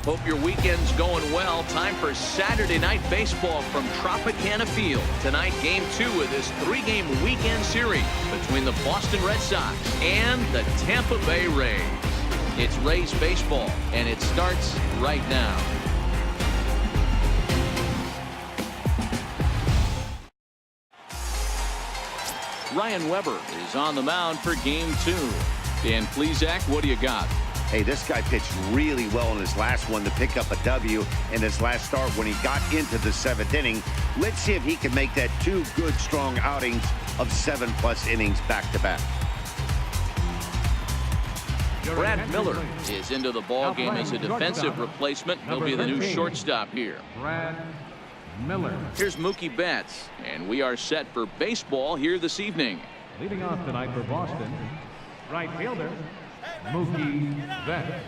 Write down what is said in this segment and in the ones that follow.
Hope your weekend's going well. Time for Saturday night baseball from Tropicana Field. Tonight, game 2 of this 3-game weekend series between the Boston Red Sox and the Tampa Bay Rays. It's Rays baseball, and it starts right now. Ryan Weber is on the mound for game 2. Dan Plesac, what do you got? Hey, this guy pitched really well in his last one to pick up a W in his last start when he got into the 7th inning. Let's see if he can make that 2 good, strong outings of 7+ innings back-to-back. Brad Miller is into the ball game as a defensive replacement. He'll be the new shortstop here. Brad Miller. Here's Mookie Betts, and we are set for baseball here this evening. Leading off tonight for Boston, right fielder Mookie Betts.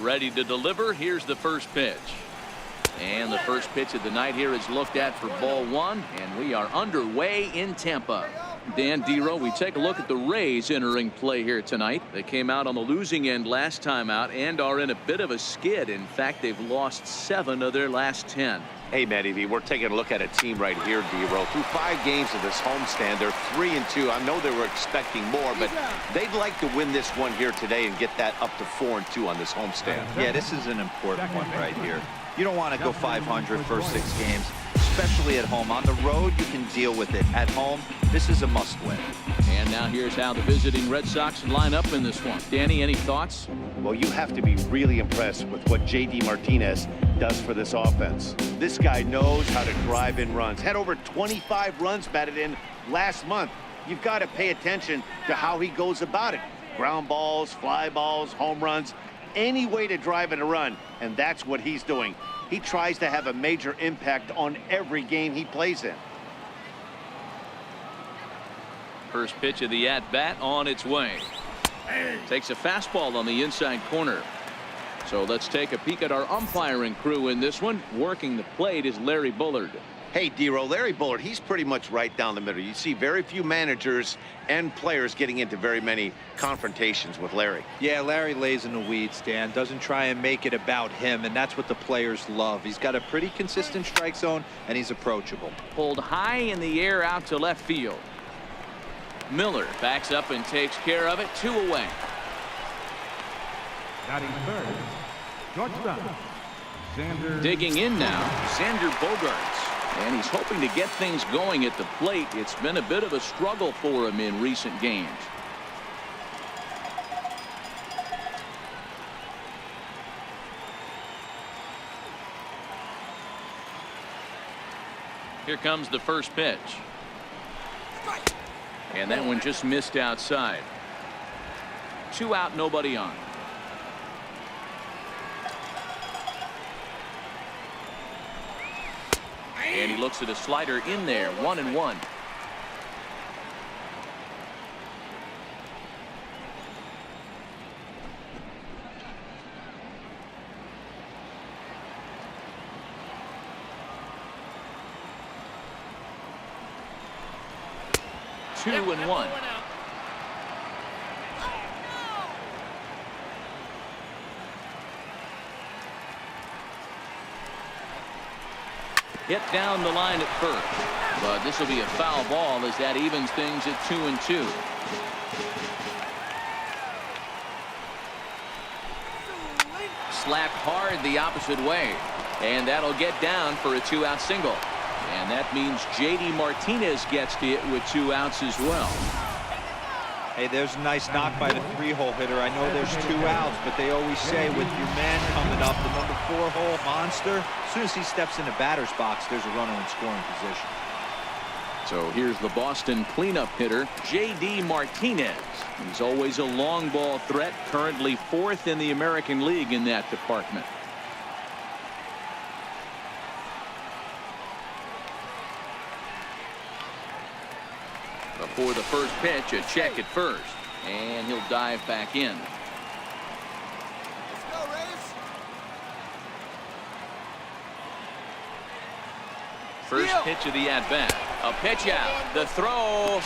Ready to deliver. Here's the first pitch. And the first pitch of the night here is looked at for ball 1, and we are underway in Tampa. Dan Dero, we take a look at the Rays entering play here tonight. They came out on the losing end last time out and are in a bit of a skid. In fact, they've lost 7 of their last 10. Hey, Matty V, we're taking a look at a team right here, Dero. Through 5 games of this homestand, they're 3-2. I know they were expecting more, but they'd like to win this one here today and get that up to 4-2 on this homestand. Yeah, this is an important one right here. You don't want to go 500 first 6 games, especially at home. On the road, you can deal with it. At home, this is a must-win. And now here's how the visiting Red Sox line up in this one. Danny, any thoughts? Well, you have to be really impressed with what J.D. Martinez does for this offense. This guy knows how to drive in runs. Had over 25 runs batted in last month. You've got to pay attention to how he goes about it. Ground balls, fly balls, home runs, any way to drive in a run, and that's what he's doing. He tries to have a major impact on every game he plays in. First pitch of the at-bat on its way. Takes a fastball on the inside corner. So let's take a peek at our umpiring crew in this one. Working the plate is Larry Bullard. Hey, Dero, Larry Bullard, he's pretty much right down the middle. You see very few managers and players getting into very many confrontations with Larry. Yeah, Larry lays in the weeds, Dan. Doesn't try and make it about him, and that's what the players love. He's got a pretty consistent strike zone, and he's approachable. Pulled high in the air out to left field. Miller backs up and takes care of it. 2 away. Batting third, shortstop Xander. Digging in now, Xander Bogaerts. And he's hoping to get things going at the plate. It's been a bit of a struggle for him in recent games. Here comes the first pitch. And that one just missed outside. 2 out, nobody on. And he looks at a slider in there. 1-1. Two and one. Hit down the line at first, but this will be a foul ball as that evens things at 2-2. Slapped hard the opposite way, and that'll get down for a 2-out single. And that means J.D. Martinez gets to it with 2 outs as well. Hey, there's a nice knock by the 3-hole hitter. I know there's 2 outs, but they always say with your man coming up, the number 4-hole monster, as soon as he steps in the batter's box, there's a runner in scoring position. So here's the Boston cleanup hitter, J.D. Martinez. He's always a long ball threat, currently 4th in the American League in that department. Before the first pitch, a check at first, and he'll dive back in. Let's go, Rays. First pitch of the at-bat. A pitch out. The throw.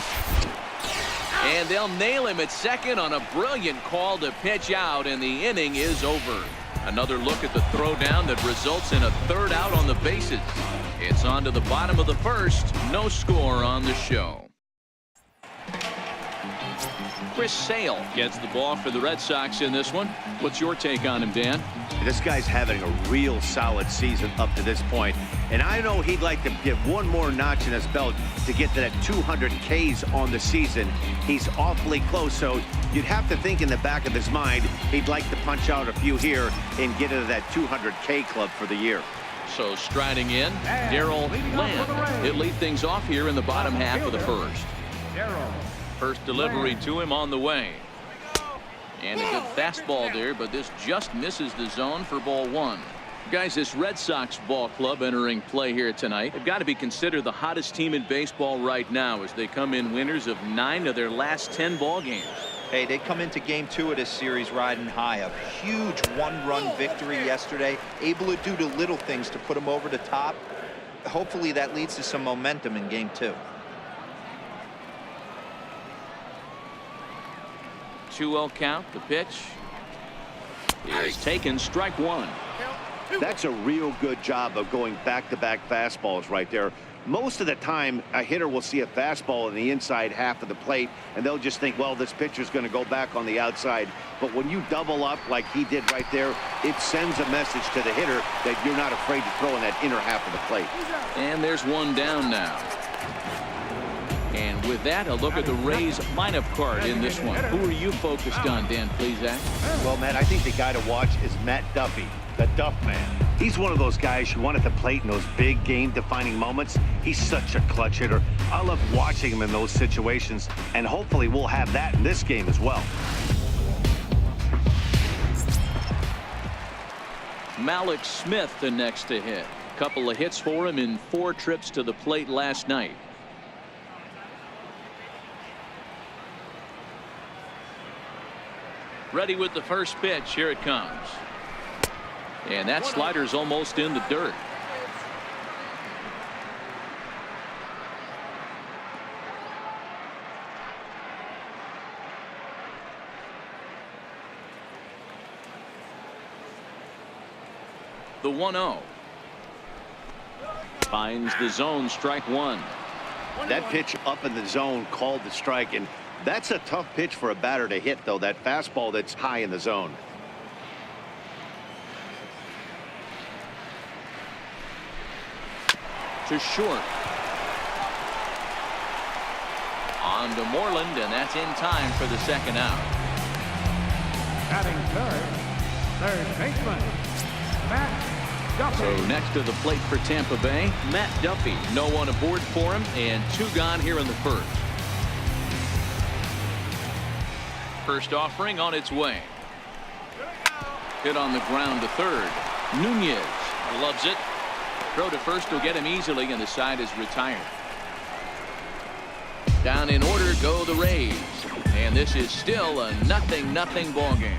And they'll nail him at second on a brilliant call to pitch out, and the inning is over. Another look at the throw down that results in a third out on the bases. It's on to the bottom of the first. No score on the show. Chris Sale gets the ball for the Red Sox in this one. What's your take on him, Dan? This guy's having a real solid season up to this point, and I know he'd like to get one more notch in his belt to get to that 200 Ks on the season. He's awfully close, so you'd have to think in the back of his mind he'd like to punch out a few here and get into that 200 K club for the year. So striding in, Darryl Land. He'll lead things off here in the bottom half of the first. First delivery to him on the way. And a good fastball there, but this just misses the zone for ball one. Guys, this Red Sox ball club entering play here tonight. They've got to be considered the hottest team in baseball right now as they come in winners of 9 of their last 10 ball games. Hey, they come into game 2 of this series riding high. A huge one-run victory yesterday. Able to do the little things to put them over the top. Hopefully that leads to some momentum in game 2. 2-0 count. The pitch is taken. Strike one. That's a real good job of going back-to-back fastballs right there. Most of the time, a hitter will see a fastball in the inside half of the plate, and they'll just think, well, this pitcher's going to go back on the outside. But when you double up like he did right there, it sends a message to the hitter that you're not afraid to throw in that inner half of the plate. And there's one down now. And with that, a look at the Rays lineup card in this one. Who are you focused on, Dan Plesac? Well, Matt, I think the guy to watch is Matt Duffy, the Duff Man. He's one of those guys who want at the plate in those big game-defining moments. He's such a clutch hitter. I love watching him in those situations, and hopefully we'll have that in this game as well. Malik Smith the next to hit. Couple of hits for him in 4 trips to the plate last night. Ready with the first pitch. Here it comes. And that slider's almost in the dirt. The 1-0. Finds the zone. Strike one. That pitch up in the zone called the strike, and that's a tough pitch for a batter to hit, though, that fastball that's high in the zone. To short. On to Moreland, and that's in time for the second out. Batting third baseman, Matt Duffy. So next to the plate for Tampa Bay, Matt Duffy. No one aboard for him, and 2 gone here in the first. First offering on its way. Hit on the ground to third. Nunez loves it. Throw to first will get him easily, and the side is retired. Down in order go the Rays. And this is still a 0-0 ball game.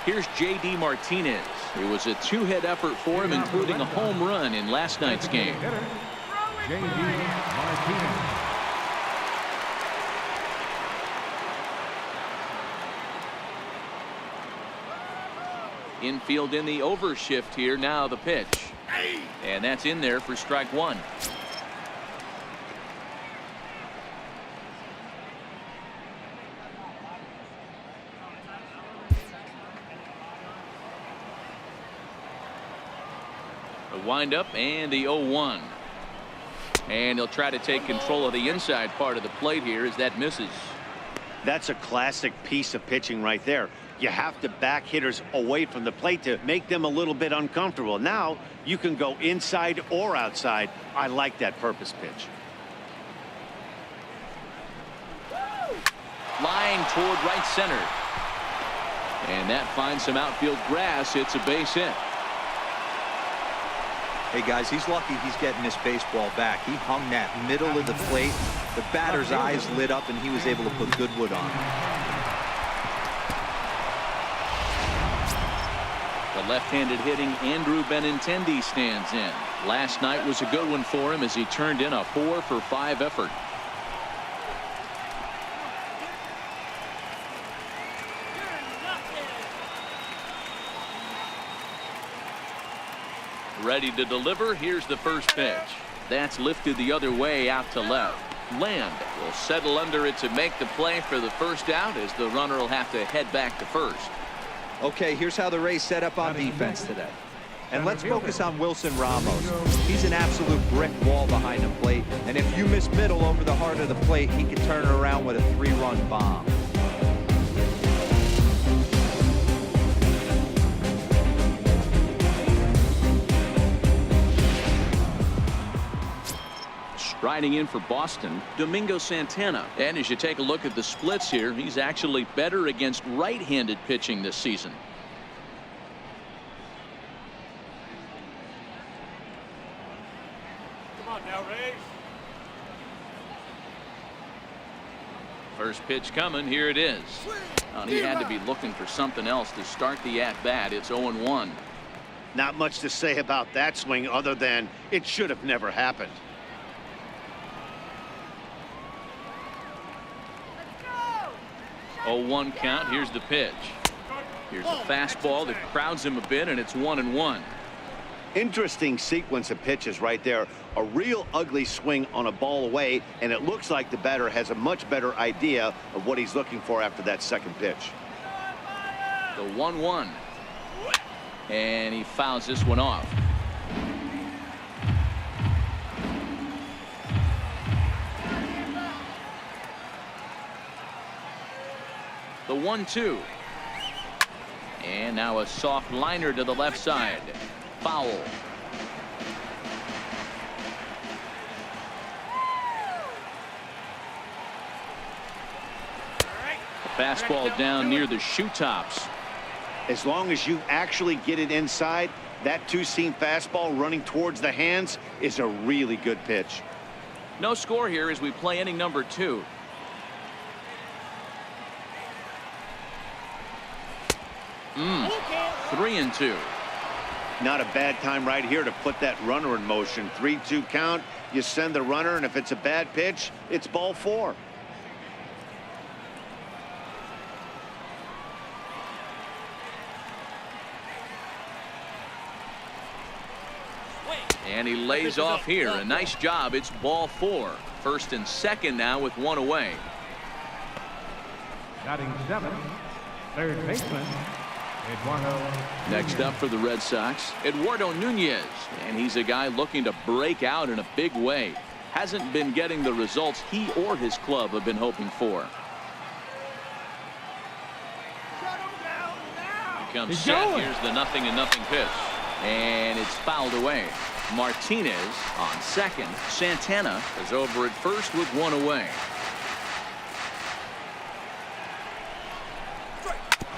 Here's J.D. Martinez. It was a 2-hit effort for him, including a home run in last night's game. J.D. Martinez. Infield in the overshift here. Now the pitch. And that's in there for strike one. The windup and the 0-1. And he'll try to take control of the inside part of the plate here as that misses. That's a classic piece of pitching right there. You have to back hitters away from the plate to make them a little bit uncomfortable. Now you can go inside or outside. I like that purpose pitch. Line toward right center. And that finds some outfield grass. It's a base hit. Hey guys, he's lucky he's getting this baseball back. He hung that middle of the plate. The batter's eyes lit up and he was able to put good wood on it. The left-handed hitting Andrew Benintendi stands in. Last night was a good one for him as he turned in a 4-for-5 effort. Ready to deliver. Here's the first pitch. That's lifted the other way out to left. Land will settle under it to make the play for the first out as the runner will have to head back to first. Okay, here's how the Rays set up on defense today. And let's focus on Wilson Ramos. He's an absolute brick wall behind the plate. And if you miss middle over the heart of the plate, he can turn it around with a 3-run bomb. Riding in for Boston, Domingo Santana. And as you take a look at the splits here, he's actually better against right-handed pitching this season. Come on now, Rays. First pitch coming. Here it is. He had to be looking for something else to start the at-bat. It's 0-1. Not much to say about that swing other than it should have never happened. 0-1 count. Here's the pitch. Here's a fastball that crowds him a bit, and it's 1-1. Interesting sequence of pitches right there. A real ugly swing on a ball away, and it looks like the batter has a much better idea of what he's looking for after that second pitch. The 1-1. And he fouls this one off. The 1-2. And now a soft liner to the left side. Foul. Fastball down near the shoe tops. As long as you actually get it inside, that two-seam fastball running towards the hands is a really good pitch. No score here as we play inning number 2. Mm. 3-2. Not a bad time right here to put that runner in motion. 3-2 count. You send the runner, and if it's a bad pitch, it's ball 4. And he lays off here. A nice job. It's ball 4. First and second now with one away. Batting 7th, third baseman, Eduardo. Next up for the Red Sox, Eduardo Nunez. And he's a guy looking to break out in a big way. Hasn't been getting the results he or his club have been hoping for. He comes set. Here's the 0-0 pitch. And it's fouled away. Martinez on second. Santana is over at first with one away.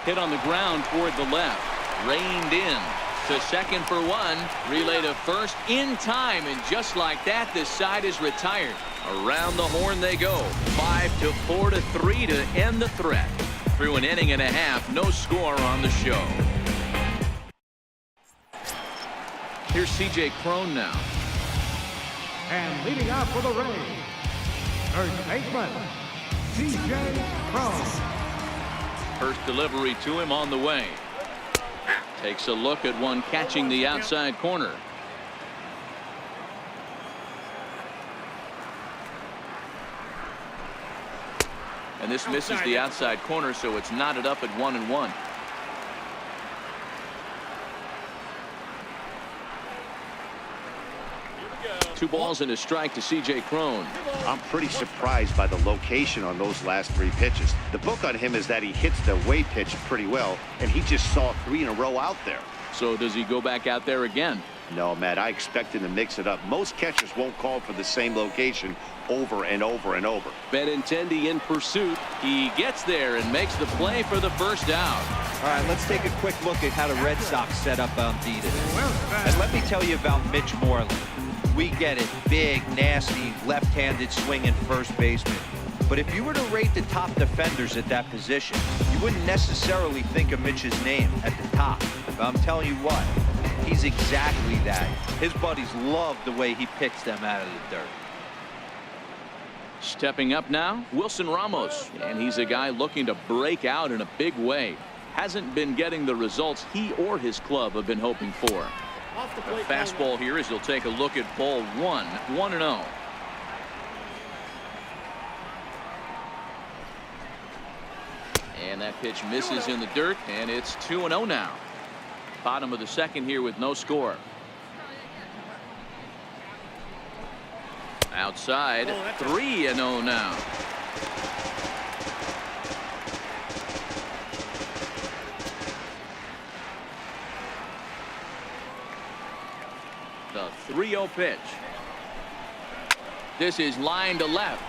Hit on the ground toward the left. Reined in to second for one. Relay to first in time. And just like that, this side is retired. Around the horn they go. 5-4 to 3 to end the threat. Through an inning and a half, no score on the show. Here's C.J. Cron now. And leading off for the Rays, first baseman, C.J. Cron. First delivery to him on the way. Takes a look at one catching the outside corner. And this misses the outside corner, so it's knotted up at 1-1. Two balls and a strike to C.J. Cron. I'm pretty surprised by the location on those last 3 pitches. The book on him is that he hits the away pitch pretty well, and he just saw 3 in a row out there. So does he go back out there again? No, Matt, I expect him to mix it up. Most catchers won't call for the same location over and over and over. Benintendi in pursuit. He gets there and makes the play for the first out. All right, let's take a quick look at how the Red Sox set up on D today. And let me tell you about Mitch Moreland. We get it. Big, nasty, left-handed swinging first baseman. But if you were to rate the top defenders at that position, you wouldn't necessarily think of Mitch's name at the top. But I'm telling you what, he's exactly that. His buddies love the way he picks them out of the dirt. Stepping up now, Wilson Ramos, and he's a guy looking to break out in a big way. Hasn't been getting the results he or his club have been hoping for. A fastball here as he'll take a look at ball 1, 1-0. And that pitch misses in the dirt, and it's 2-0 now. Bottom of the second here with no score. Outside, 3-0 now. The 3-0 pitch. This is line to left.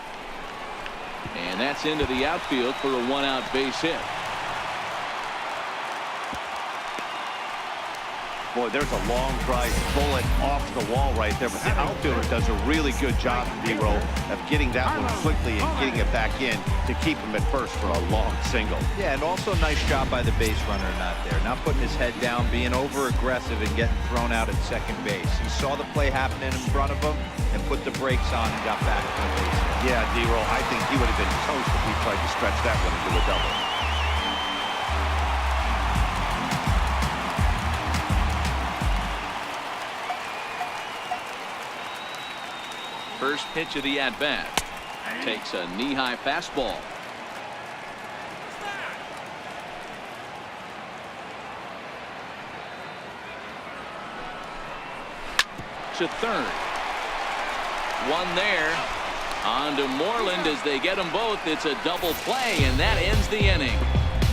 And that's into the outfield for a one-out base hit. Boy, there's a long drive bullet off the wall right there, but the outfielder does a really good job, D-Row, of getting that one quickly and getting it back in to keep him at first for a long single. Yeah, and also nice job by the base runner not there, not putting his head down, being over aggressive and getting thrown out at second base. He saw the play happening in front of him and put the brakes on and got back to the base. Yeah, D-Row, I think he would have been toast if he tried to stretch that one into a double. First pitch of the at-bat. Takes a knee-high fastball. To third. One there. On to Moreland as they get them both. It's a double play, and that ends the inning.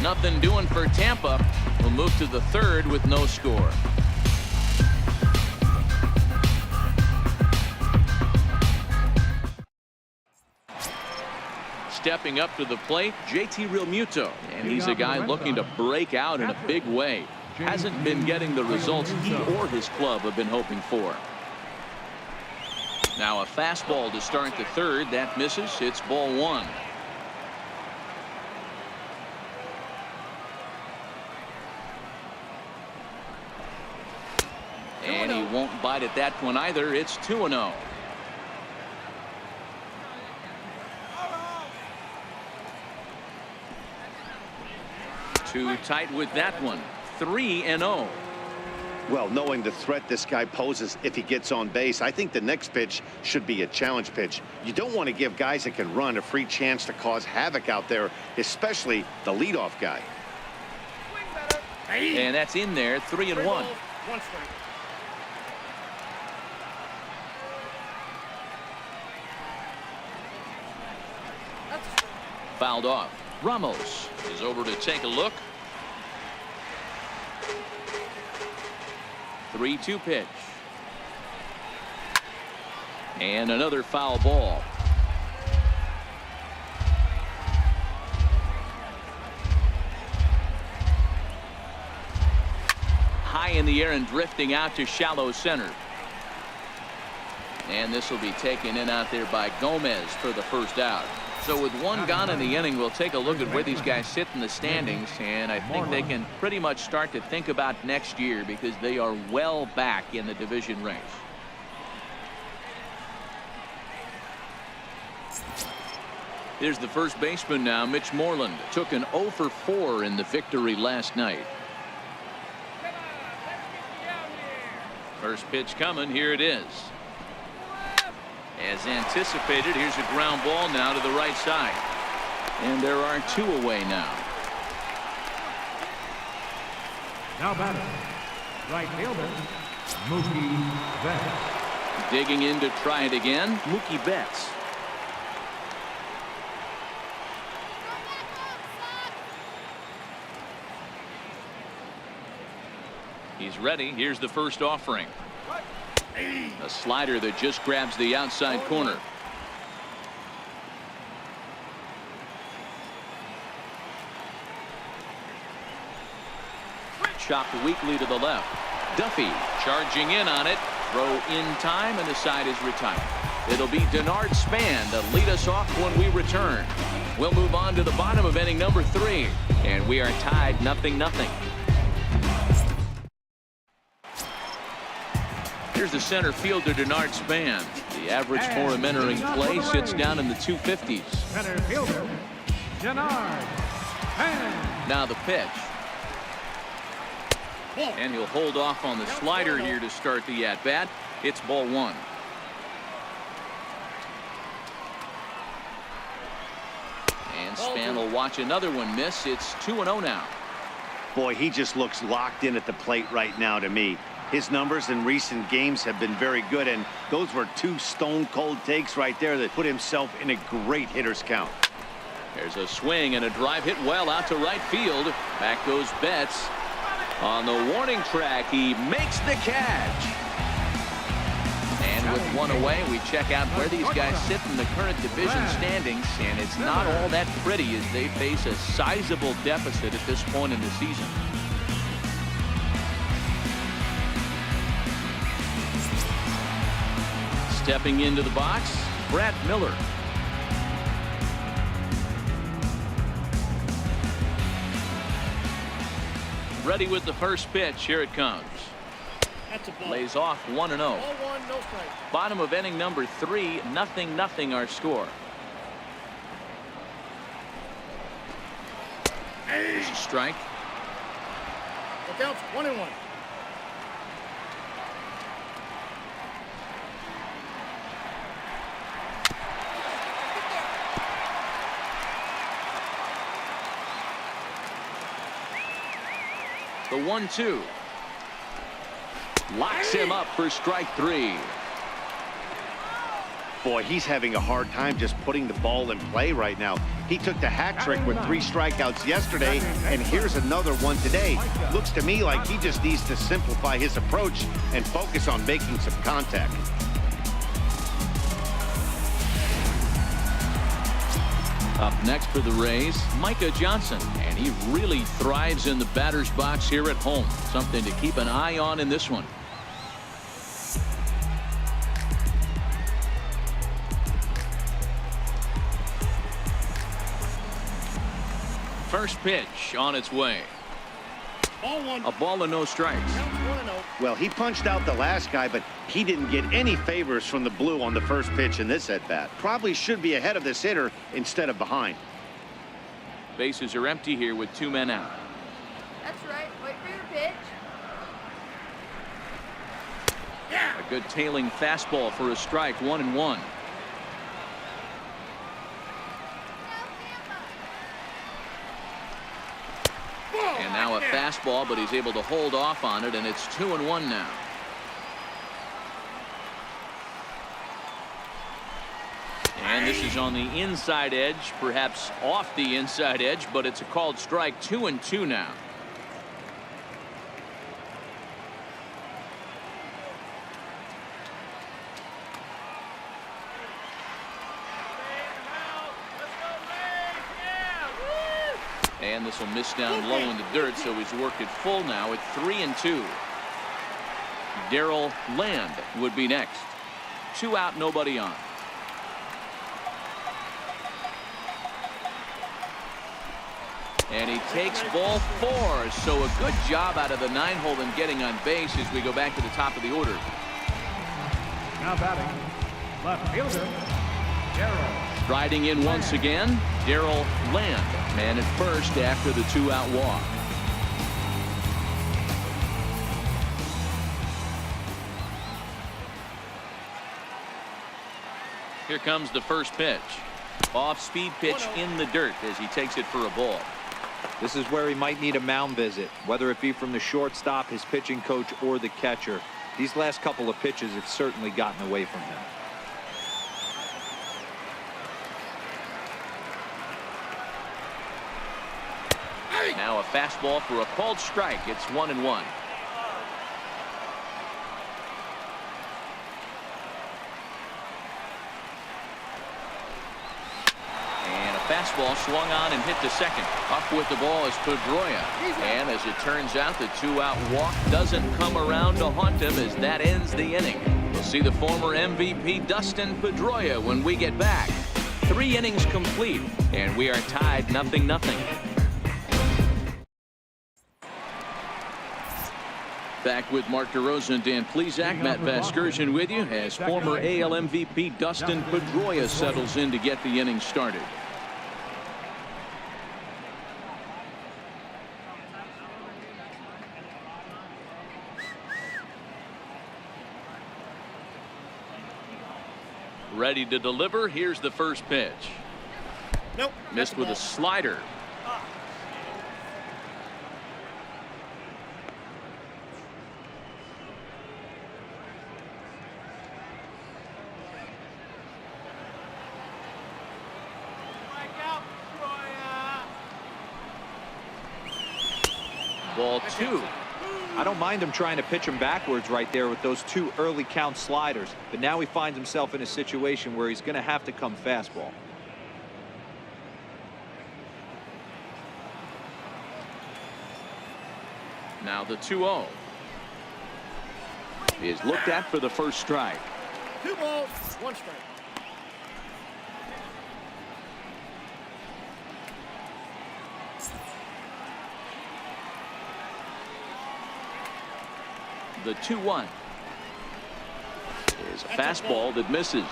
Nothing doing for Tampa. We'll move to the third with no score. Stepping up to the plate, JT Realmuto, and he's a guy looking to break out in a big way. Hasn't been getting the results he or his club have been hoping for. Now a fastball to start the third. That misses. It's ball 1. And he won't bite at that one either. It's 2-0. Too tight with that one. 3-0. Well, knowing the threat this guy poses if he gets on base, I think the next pitch should be a challenge pitch. You don't want to give guys that can run a free chance to cause havoc out there, especially the leadoff guy. And that's in there. 3-1. Fouled off. Ramos is over to take a look. 3-2 pitch. And another foul ball. High in the air and drifting out to shallow center. And this will be taken in out there by Gomez for the first out. So with one gone in the inning, we'll take a look at where these guys sit in the standings, and I think they can pretty much start to think about next year because they are well back in the division race. Here's the first baseman now, Mitch Moreland. Took an 0 for 4 in the victory last night. First pitch coming. Here it is. As anticipated, here's a ground ball now to the right side. And there are 2 away now. Now batter, right fielder, Mookie Betts. Digging in to try it again, Mookie Betts. He's ready. Here's the first offering. A slider that just grabs the outside corner. Chopped weakly to the left. Duffy charging in on it. Throw in time, and the side is retired. It'll be Denard Span to lead us off when we return. We'll move on to the bottom of inning number 3, and we are tied 0-0. Here's the center fielder, Denard Span. The average for him entering play sits down in the 250s. Center fielder, Denard Span. Now the pitch. And he'll hold off on the slider here to start the at-bat. It's ball 1. And Span will watch another one miss. It's 2-0 now. Boy, he just looks locked in at the plate right now to me. His numbers in recent games have been very good, and those were 2 stone-cold takes right there that put himself in a great hitter's count. There's a swing and a drive hit well out to right field. Back goes Betts. On the warning track, he makes the catch. And with one away, we check out where these guys sit in the current division standings, and it's not all that pretty as they face a sizable deficit at this point in the season. Stepping into the box, Brad Miller. Ready with the first pitch. Here it comes. Lays off 1-0. Bottom of inning number 3, 0-0 our score. There's a strike. Look out, 1-1. The 1-2. Locks him up for strike 3. Boy, he's having a hard time just putting the ball in play right now. He took the hat trick with 3 strikeouts yesterday, and here's another one today. Looks to me like he just needs to simplify his approach and focus on making some contact. Up next for the Rays, Micah Johnson, and he really thrives in the batter's box here at home. Something to keep an eye on in this one. First pitch on its way. Ball 1. A ball and no strikes. Well, he punched out the last guy, but he didn't get any favors from the blue on the first pitch in this at-bat. Probably should be ahead of this hitter instead of behind. Bases are empty here with 2 men out. That's right. Wait for your pitch. A good tailing fastball for a strike. 1-1. And now a fastball, but he's able to hold off on it, and it's 2-1 now. And this is on the inside edge, perhaps off the inside edge, but it's a called strike. 2-2 now. And this will miss down low in the dirt, so he's worked it full now at 3-2. Darrell Land would be next. 2 out, nobody on. And he takes ball 4, so a good job out of the 9-hole in getting on base as we go back to the top of the order. Now batting, left fielder, Darrell. Riding in once again, Darrell Land, man at first after the 2-out walk. Here comes the first pitch. Off-speed pitch in the dirt as he takes it for a ball. This is where he might need a mound visit, whether it be from the shortstop, his pitching coach, or the catcher. These last couple of pitches have certainly gotten away from him. Now a fastball for a called strike. It's 1-1. And a fastball swung on and hit to second. Up with the ball is Pedroia. And as it turns out, the 2-out walk doesn't come around to haunt him as that ends the inning. We'll see the former MVP Dustin Pedroia when we get back. 3 innings complete, and we are tied 0-0. Back with Mark DeRosa and Dan Plesac. Matt Vasgersian with you as former AL MVP Dustin Pedroia settles in to get the inning started. Ready to deliver. Here's the first pitch. Nope. Missed with a slider. Ball 2. I don't mind him trying to pitch him backwards right there with those 2 early count sliders, but now he finds himself in a situation where he's going to have to come fastball. Now the 2-0 is looked at for the first strike. 2 balls, 1 strike. The 2-1 is a fastball that misses.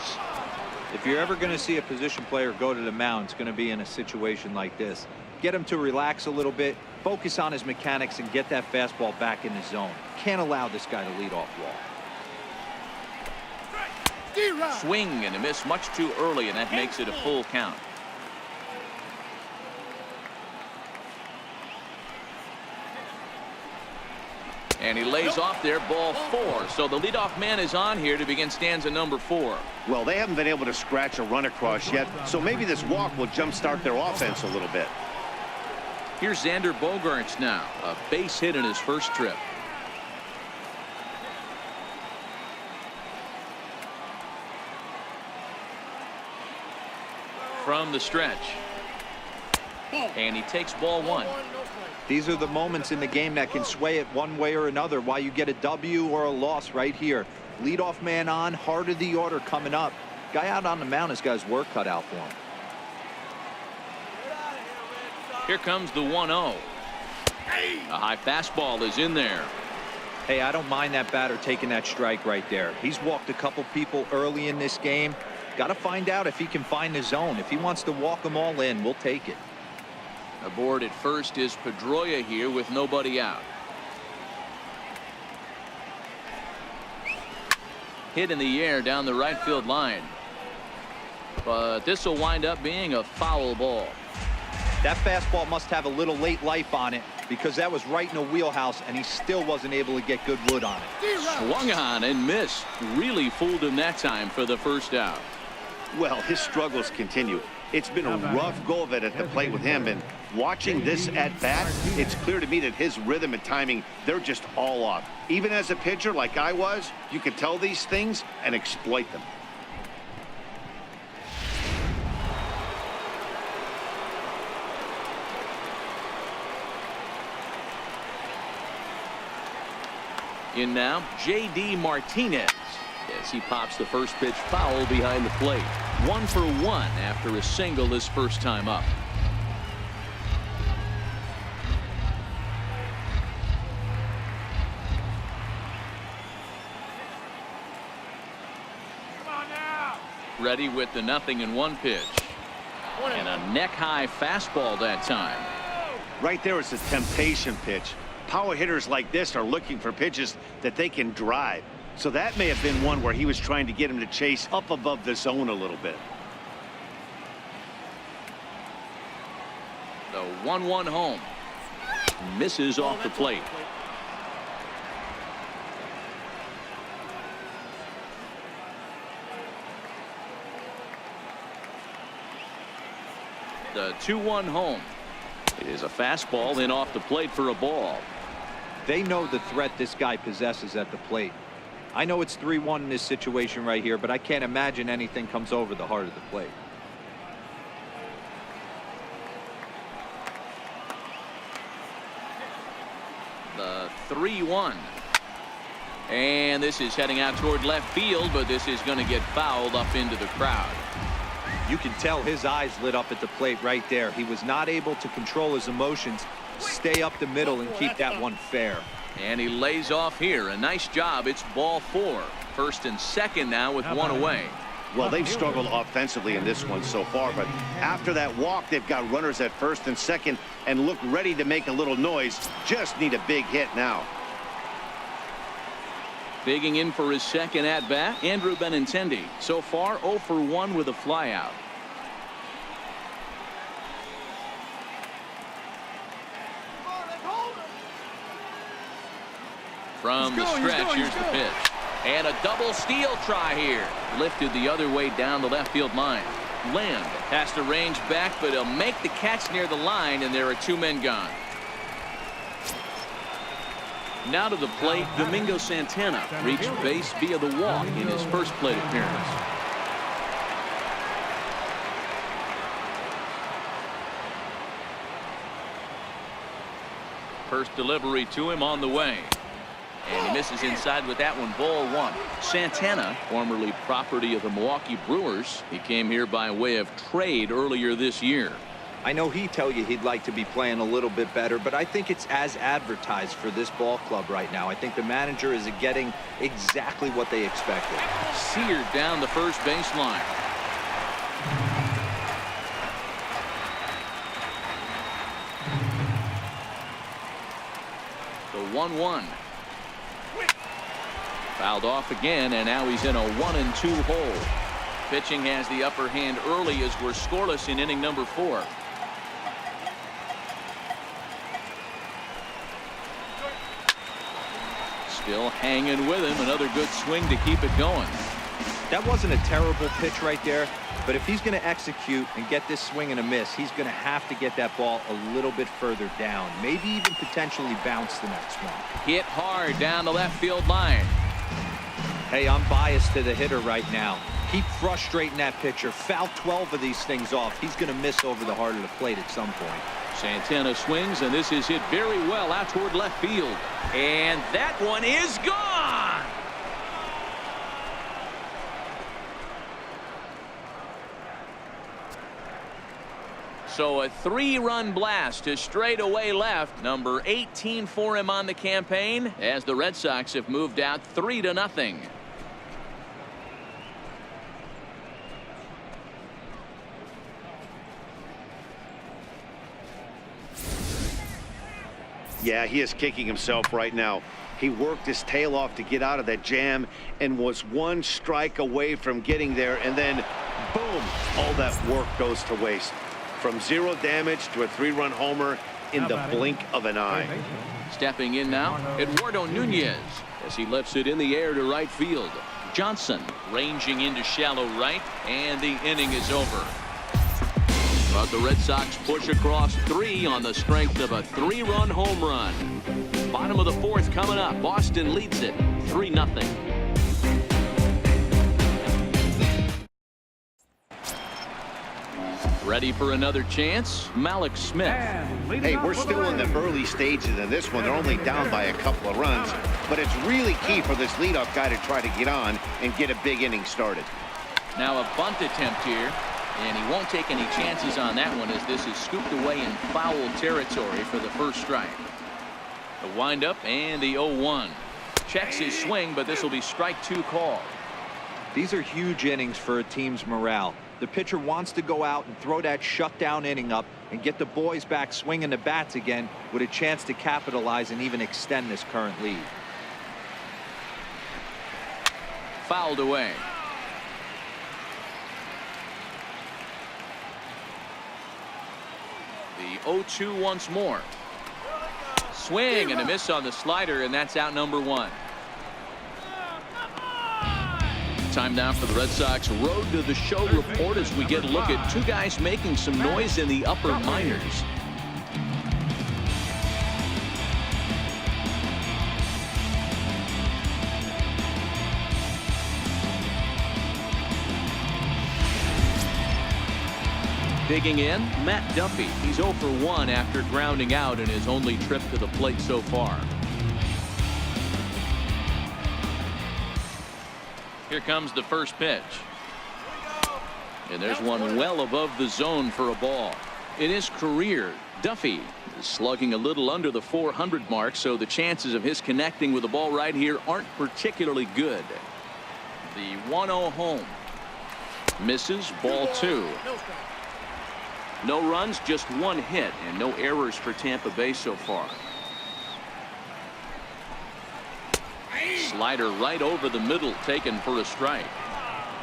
If you're ever going to see a position player go to the mound, it's going to be in a situation like this. Get him to relax a little bit, focus on his mechanics, and get that fastball back in the zone. Can't allow this guy to lead off wall. Swing and a miss much too early, and that makes it a full count. And he lays off there, ball 4. So the leadoff man is on here to begin stanza number 4. Well, they haven't been able to scratch a run across yet, so maybe this walk will jumpstart their offense a little bit. Here's Xander Bogaerts now, a base hit in his first trip. From the stretch. And he takes ball 1. These are the moments in the game that can sway it one way or another, why you get a W or a loss right here. Leadoff man on, heart of the order coming up. Guy out on the mound has got his work cut out for him. Here comes the 1-0. A high fastball is in there. Hey, I don't mind that batter taking that strike right there. He's walked a couple people early in this game. Got to find out if he can find the zone. If he wants to walk them all in, we'll take it. Aboard at first is Pedroia here with nobody out. Hit in the air down the right field line. But this will wind up being a foul ball. That fastball must have a little late life on it because that was right in the wheelhouse and he still wasn't able to get good wood on it. Swung on and missed. Really fooled him that time for the first out. Well, his struggles continue. It's been a rough go of it at the plate with him, and watching this at bat, it's clear to me that his rhythm and timing, they're just all off. Even as a pitcher like I was, you can tell these things and exploit them. In now, J.D. Martinez as he pops the first pitch foul behind the plate. 1 for 1 after a single his first time up. Ready with the 0-1 pitch. And a neck-high fastball that time. Right there is a temptation pitch. Power hitters like this are looking for pitches that they can drive. So that may have been one where he was trying to get him to chase up above the zone a little bit. The 1-1 home. Misses off the plate. The 2-1 home. It is a fastball in off the plate for a ball. They know the threat this guy possesses at the plate. I know it's 3-1 in this situation right here, but I can't imagine anything comes over the heart of the plate. The 3-1. And this is heading out toward left field, but this is going to get fouled up into the crowd. You can tell his eyes lit up at the plate right there. He was not able to control his emotions, stay up the middle, and keep that one fair. And he lays off here. A nice job. It's ball 4. First and second now with one away. Well, they've struggled offensively in this one so far, but after that walk, they've got runners at first and second and look ready to make a little noise. Just need a big hit now. Bigging in for his second at-bat, Andrew Benintendi. So far, 0 for 1 with a flyout. From the stretch, here's the pitch. And a double steal try here. Lifted the other way down the left field line. Lamb has to range back, but he'll make the catch near the line, and there are 2 men gone. Now to the plate, Domingo Santana reached base via the walk in his first plate appearance. First delivery to him on the way. And he misses inside with that one. Ball 1. Santana, formerly property of the Milwaukee Brewers. He came here by way of trade earlier this year. I know he'd tell you he'd like to be playing a little bit better, but I think it's as advertised for this ball club right now. I think the manager is getting exactly what they expected. Seared down the first baseline. The 1-1. Fouled off again, and now he's in a 1-2 hole. Pitching has the upper hand early as we're scoreless in inning number 4. Still hanging with him. Another good swing to keep it going. That wasn't a terrible pitch right there, but if he's going to execute and get this swing and a miss, he's going to have to get that ball a little bit further down, maybe even potentially bounce the next one. Hit hard down the left field line. Hey, I'm biased to the hitter right now. Keep frustrating that pitcher. Foul 12 of these things off. He's going to miss over the heart of the plate at some point. Santana swings, and this is hit very well out toward left field. And that one is gone. So a 3-run blast to straightaway left. Number 18 for him on the campaign as the Red Sox have moved out 3-0. Yeah, he is kicking himself right now. He worked his tail off to get out of that jam and was one strike away from getting there, and then boom, all that work goes to waste. From 0 damage to a 3-run homer in the blink of an eye. Stepping in now, Eduardo Nunez as he lifts it in the air to right field. Johnson ranging into shallow right, and the inning is over. But the Red Sox push across 3 on the strength of a 3-run home run. Bottom of the 4th coming up. Boston leads it 3-0. Ready for another chance? Malik Smith. Hey, we're still in the early stages of this one. They're only down by a couple of runs, but it's really key for this leadoff guy to try to get on and get a big inning started. Now a bunt attempt here. And he won't take any chances on that one as this is scooped away in foul territory for the first strike. The windup and the 0-1. Checks his swing, but this will be strike 2 called. These are huge innings for a team's morale. The pitcher wants to go out and throw that shutdown inning up and get the boys back swinging the bats again with a chance to capitalize and even extend this current lead. Fouled away. The 0-2 once more. Swing and a miss on the slider, and that's out number 1. Time now for the Red Sox Road to the Show report as we get a look at 2 guys making some noise in the upper minors. Digging in, Matt Duffy. He's 0 for 1 after grounding out in his only trip to the plate so far. Here comes the first pitch. And there's one well above the zone for a ball. In his career, Duffy is slugging a little under the 400 mark, so the chances of his connecting with the ball right here aren't particularly good. The 1-0 home. Misses, ball 2. No runs, just one hit, and no errors for Tampa Bay so far. Slider right over the middle, taken for a strike.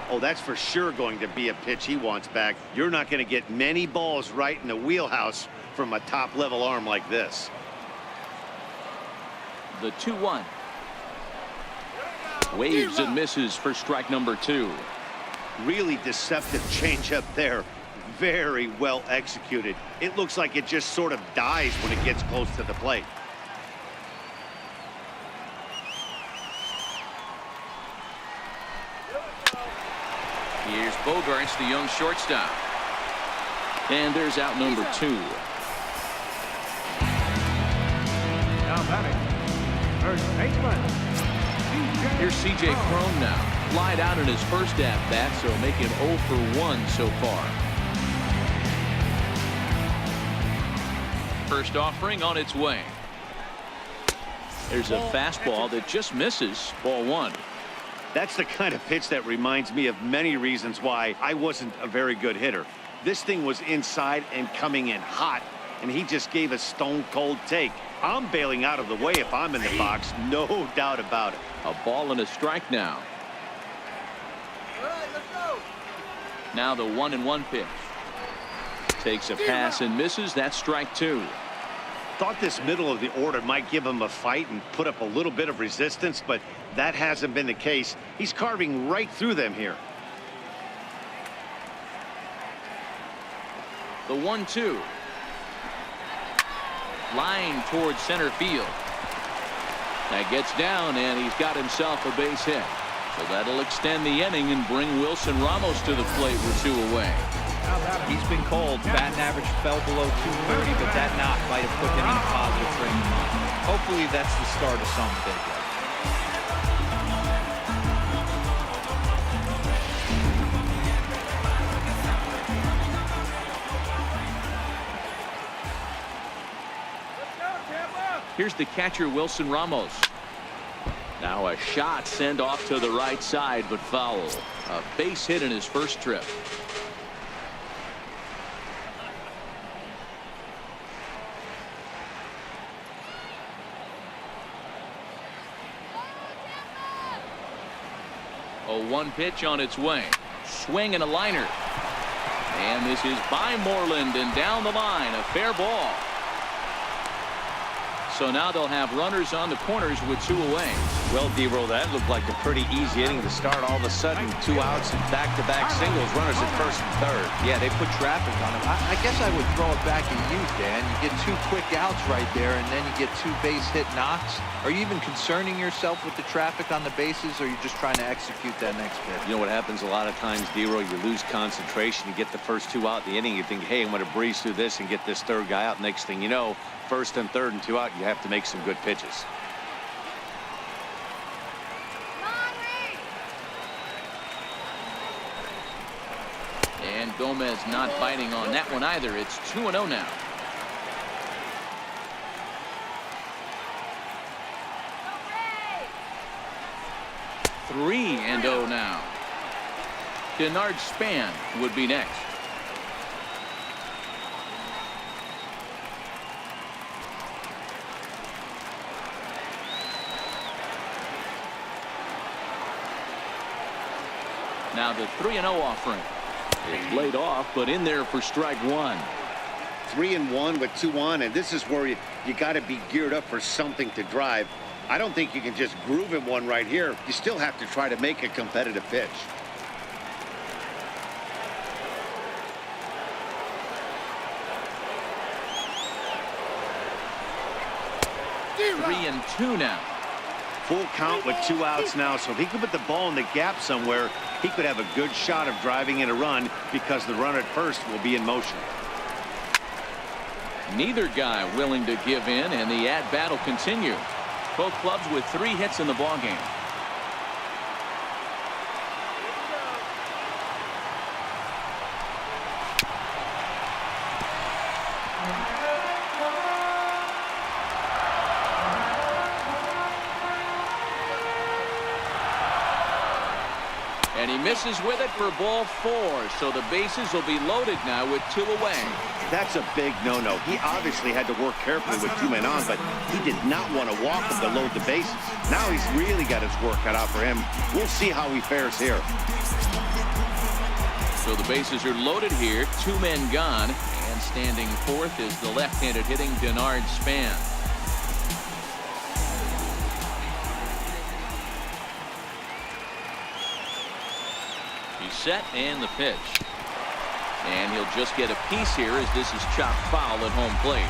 Oh, that's for sure going to be a pitch he wants back. You're not going to get many balls right in the wheelhouse from a top-level arm like this. The 2-1. Waves and misses for strike number 2. Really deceptive changeup there. Very well executed. It looks like it just sort of dies when it gets close to the plate. Here's Bogarts, the young shortstop. And there's out number 2. Now batting, first baseman. Here's C.J. Cron now. Flied out in his first at-bat, so making 0 for 1 so far. First offering on its way. There's a fastball that just misses. Ball 1. That's the kind of pitch that reminds me of many reasons why I wasn't a very good hitter. This thing was inside and coming in hot, and he just gave a stone-cold take. I'm bailing out of the way if I'm in the box, no doubt about it. A ball and a strike now. Now the 1-1 pitch. Takes a pass and misses. That's strike 2. Thought this middle of the order might give him a fight and put up a little bit of resistance, but that hasn't been the case. He's carving right through them here. The 1-2. Flying towards center field. That gets down, and he's got himself a base hit. So that'll extend the inning and bring Wilson Ramos to the plate with 2 away. He's been cold. Batting average fell below 230, but that knock might have put him in a positive frame of mind. Hopefully that's the start of something big. Here's the catcher, Wilson Ramos. Now a shot sent off to the right side, but foul. A base hit in his first trip. A 1 pitch on its way. Swing and a liner. And this is by Moreland and down the line. A fair ball. So now they'll have runners on the corners with 2 away. Well, D-Roll, that looked like a pretty easy inning to start. All of a sudden, 2 outs and back-to-back singles, runners at first and third. Yeah, they put traffic on him. I guess I would throw it back at you, Dan. You get 2 quick outs right there, and then you get 2 base hit knocks. Are you even concerning yourself with the traffic on the bases, or are you just trying to execute that next pitch? You know what happens a lot of times, D-Roll? You lose concentration. You get the first 2 out in the inning. You think, hey, I'm going to breeze through this and get this 3rd guy out. Next thing you know, first and third and 2 out, you have to make some good pitches. And Gomez not biting on that one either. It's 2-0 now. Three and 0 now. Denard Span would be next. Now the 3-0 offering. It's laid off, but in there for strike 1. 3-1 with 2 on, and this is where you got to be geared up for something to drive. I don't think you can just groove in one right here. You still have to try to make a competitive pitch. 3-2 now. Full count with 2 outs now, so if he could put the ball in the gap somewhere, he could have a good shot of driving in a run because the runner at first will be in motion. Neither guy willing to give in, and the at-bat will continue. Both clubs with 3 hits in the ballgame. And he misses with it for ball 4. So the bases will be loaded now with 2 away. That's a big no-no. He obviously had to work carefully with 2 men on, but he did not want to walk him to load the bases. Now he's really got his work cut out for him. We'll see how he fares here. So the bases are loaded here. 2 men gone. And standing fourth is the left-handed hitting Denard Span. He's set and the pitch. And he'll just get a piece here as this is chopped foul at home plate.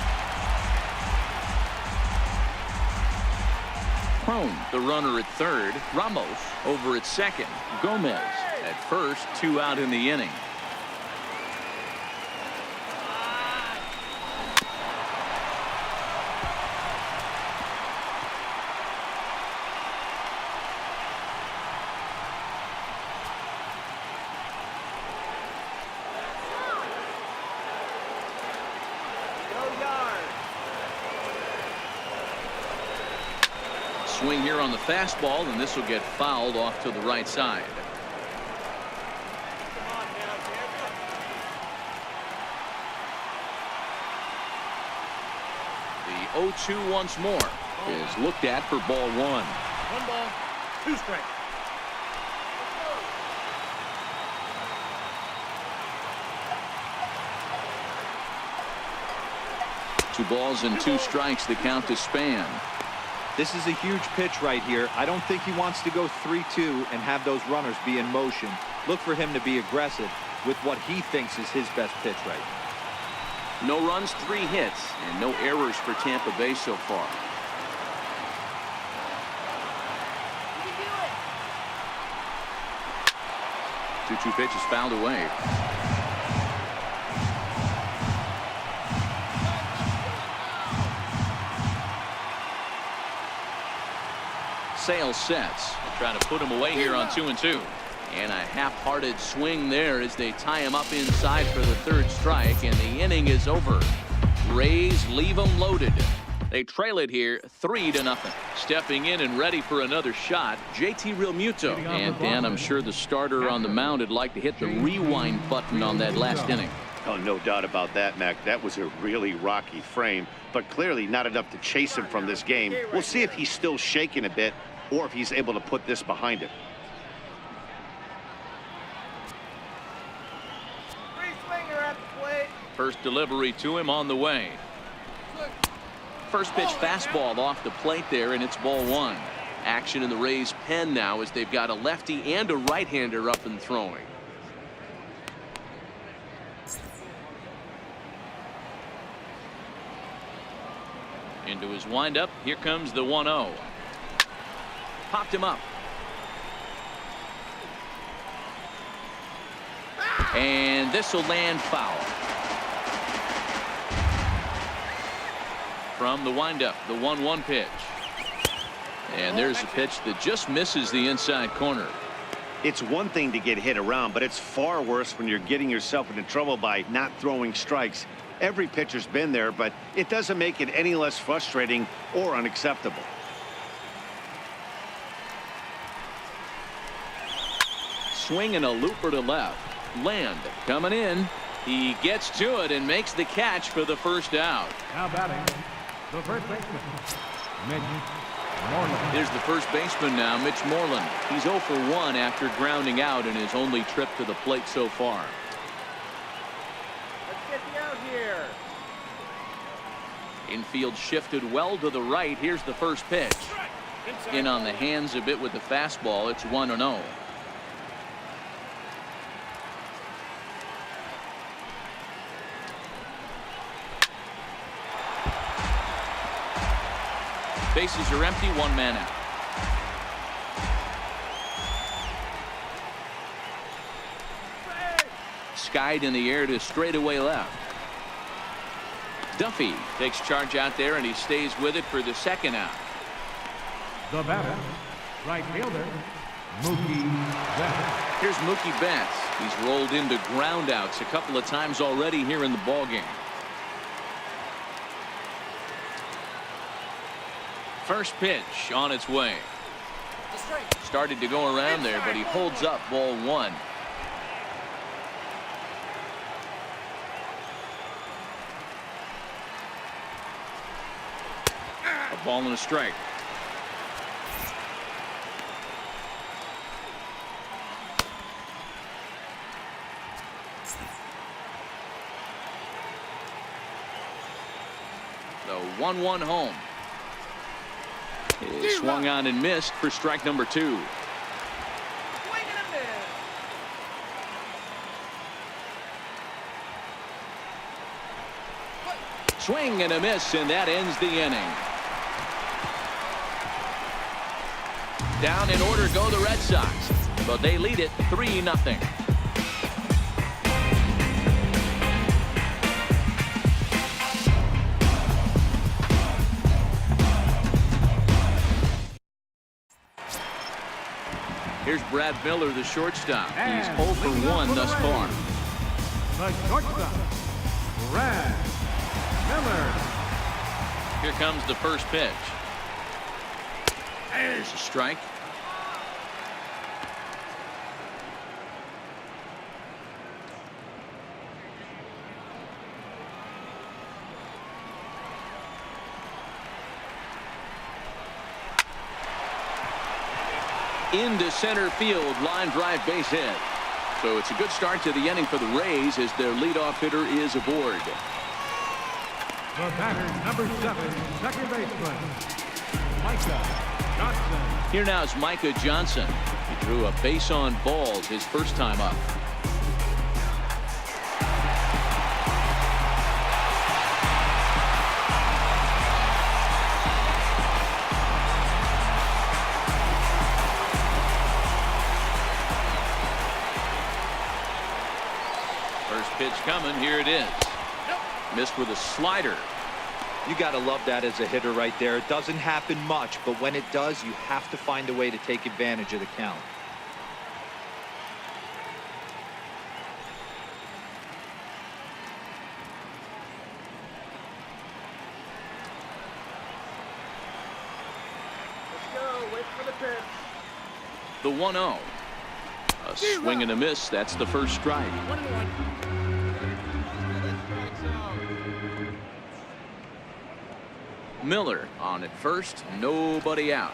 Crone, the runner at third. Ramos over at second. Gomez at first. 2 out in the inning. Swing here on the fastball, and this will get fouled off to the right side. The 0-2 once more is looked at for ball 1. 1 ball, 2 strikes. Two balls and 2 strikes, the count to Span. This is a huge pitch right here. I don't think he wants to go 3-2 and have those runners be in motion. Look for him to be aggressive with what he thinks is his best pitch right now. No runs, 3 hits, and no errors for Tampa Bay so far. You can do it. 2-2 pitch is fouled away. Sale sets. Trying to put him away here on 2-2. And a half-hearted swing there as they tie him up inside for the 3rd strike, and the inning is over. Rays leave them loaded. They trail it here 3-0. Stepping in and ready for another shot, JT Realmuto. And Dan, I'm sure the starter on the mound would like to hit the rewind button on that last inning. Oh, no doubt about that, Mac. That was a really rocky frame, but clearly not enough to chase him from this game. We'll see if he's still shaking a bit or if he's able to put this behind him. Free swinger at the plate. First delivery to him on the way. First pitch fastball off the plate there, and it's ball 1. Action in the Rays' pen now as they've got a lefty and a right-hander up and throwing. Into his windup. Here comes the 1-0. Popped him up. And this will land foul. From the windup, the 1-1 pitch. And there's a pitch that just misses the inside corner. It's one thing to get hit around, but it's far worse when you're getting yourself into trouble by not throwing strikes. Every pitcher's been there, but it doesn't make it any less frustrating or unacceptable. Swing and a looper to left. Land coming in. He gets to it and makes the catch for the first out. Now batting, the first baseman, Mitch Moreland. Here's the first baseman now, Mitch Moreland. He's 0 for 1 after grounding out in his only trip to the plate so far. Let's get you out here. Infield shifted well to the right. Here's the first pitch. In on the hands a bit with the fastball. It's 1-0. Bases are empty, 1 man out. Skied in the air to straightaway left. Duffy takes charge out there, and he stays with it for the 2nd out. The batter, right fielder, Mookie Betts. Here's Mookie Betts. He's rolled into groundouts a couple of times already here in the ballgame. First pitch on its way. Started to go around there, but he holds up ball one. A ball and a strike. The 1-1 home. Is swung on and missed for strike number 2. Swing and a miss, and that ends the inning. Down in order go the Red Sox, but they lead it 3-0. Here's Brad Miller, the shortstop. He's 0 for 1 thus far. The shortstop, Brad Miller. Here comes the first pitch. There's a strike. Into center field, line drive, base hit. So it's a good start to the inning for the Rays as their leadoff hitter is aboard. The batter, number 7, second baseman, Micah Johnson. Here now is Micah Johnson. He drew a base on balls his first time up. First pitch coming. Here it is. Missed with a slider. You got to love that as a hitter right there. It doesn't happen much, but when it does, you have to find a way to take advantage of the count. Let's go. Wait for the pitch. The 1-0. A swing and a miss. That's the first strike. 1-1. Miller on at first, nobody out.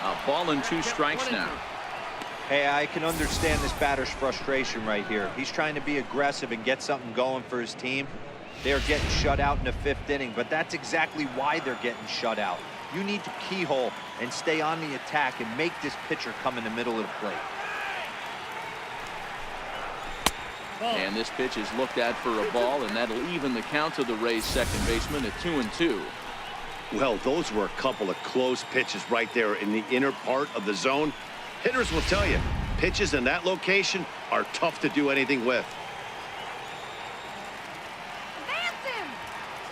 A ball and 2 strikes now. Hey, I can understand this batter's frustration right here. He's trying to be aggressive and get something going for his team. They're getting shut out in the 5th inning, but that's exactly why they're getting shut out. You need to keyhole and stay on the attack and make this pitcher come in the middle of the plate. And this pitch is looked at for a ball, and that'll even the count to the Rays' second baseman at 2-2. Well, those were a couple of close pitches right there in the inner part of the zone. Hitters will tell you, pitches in that location are tough to do anything with.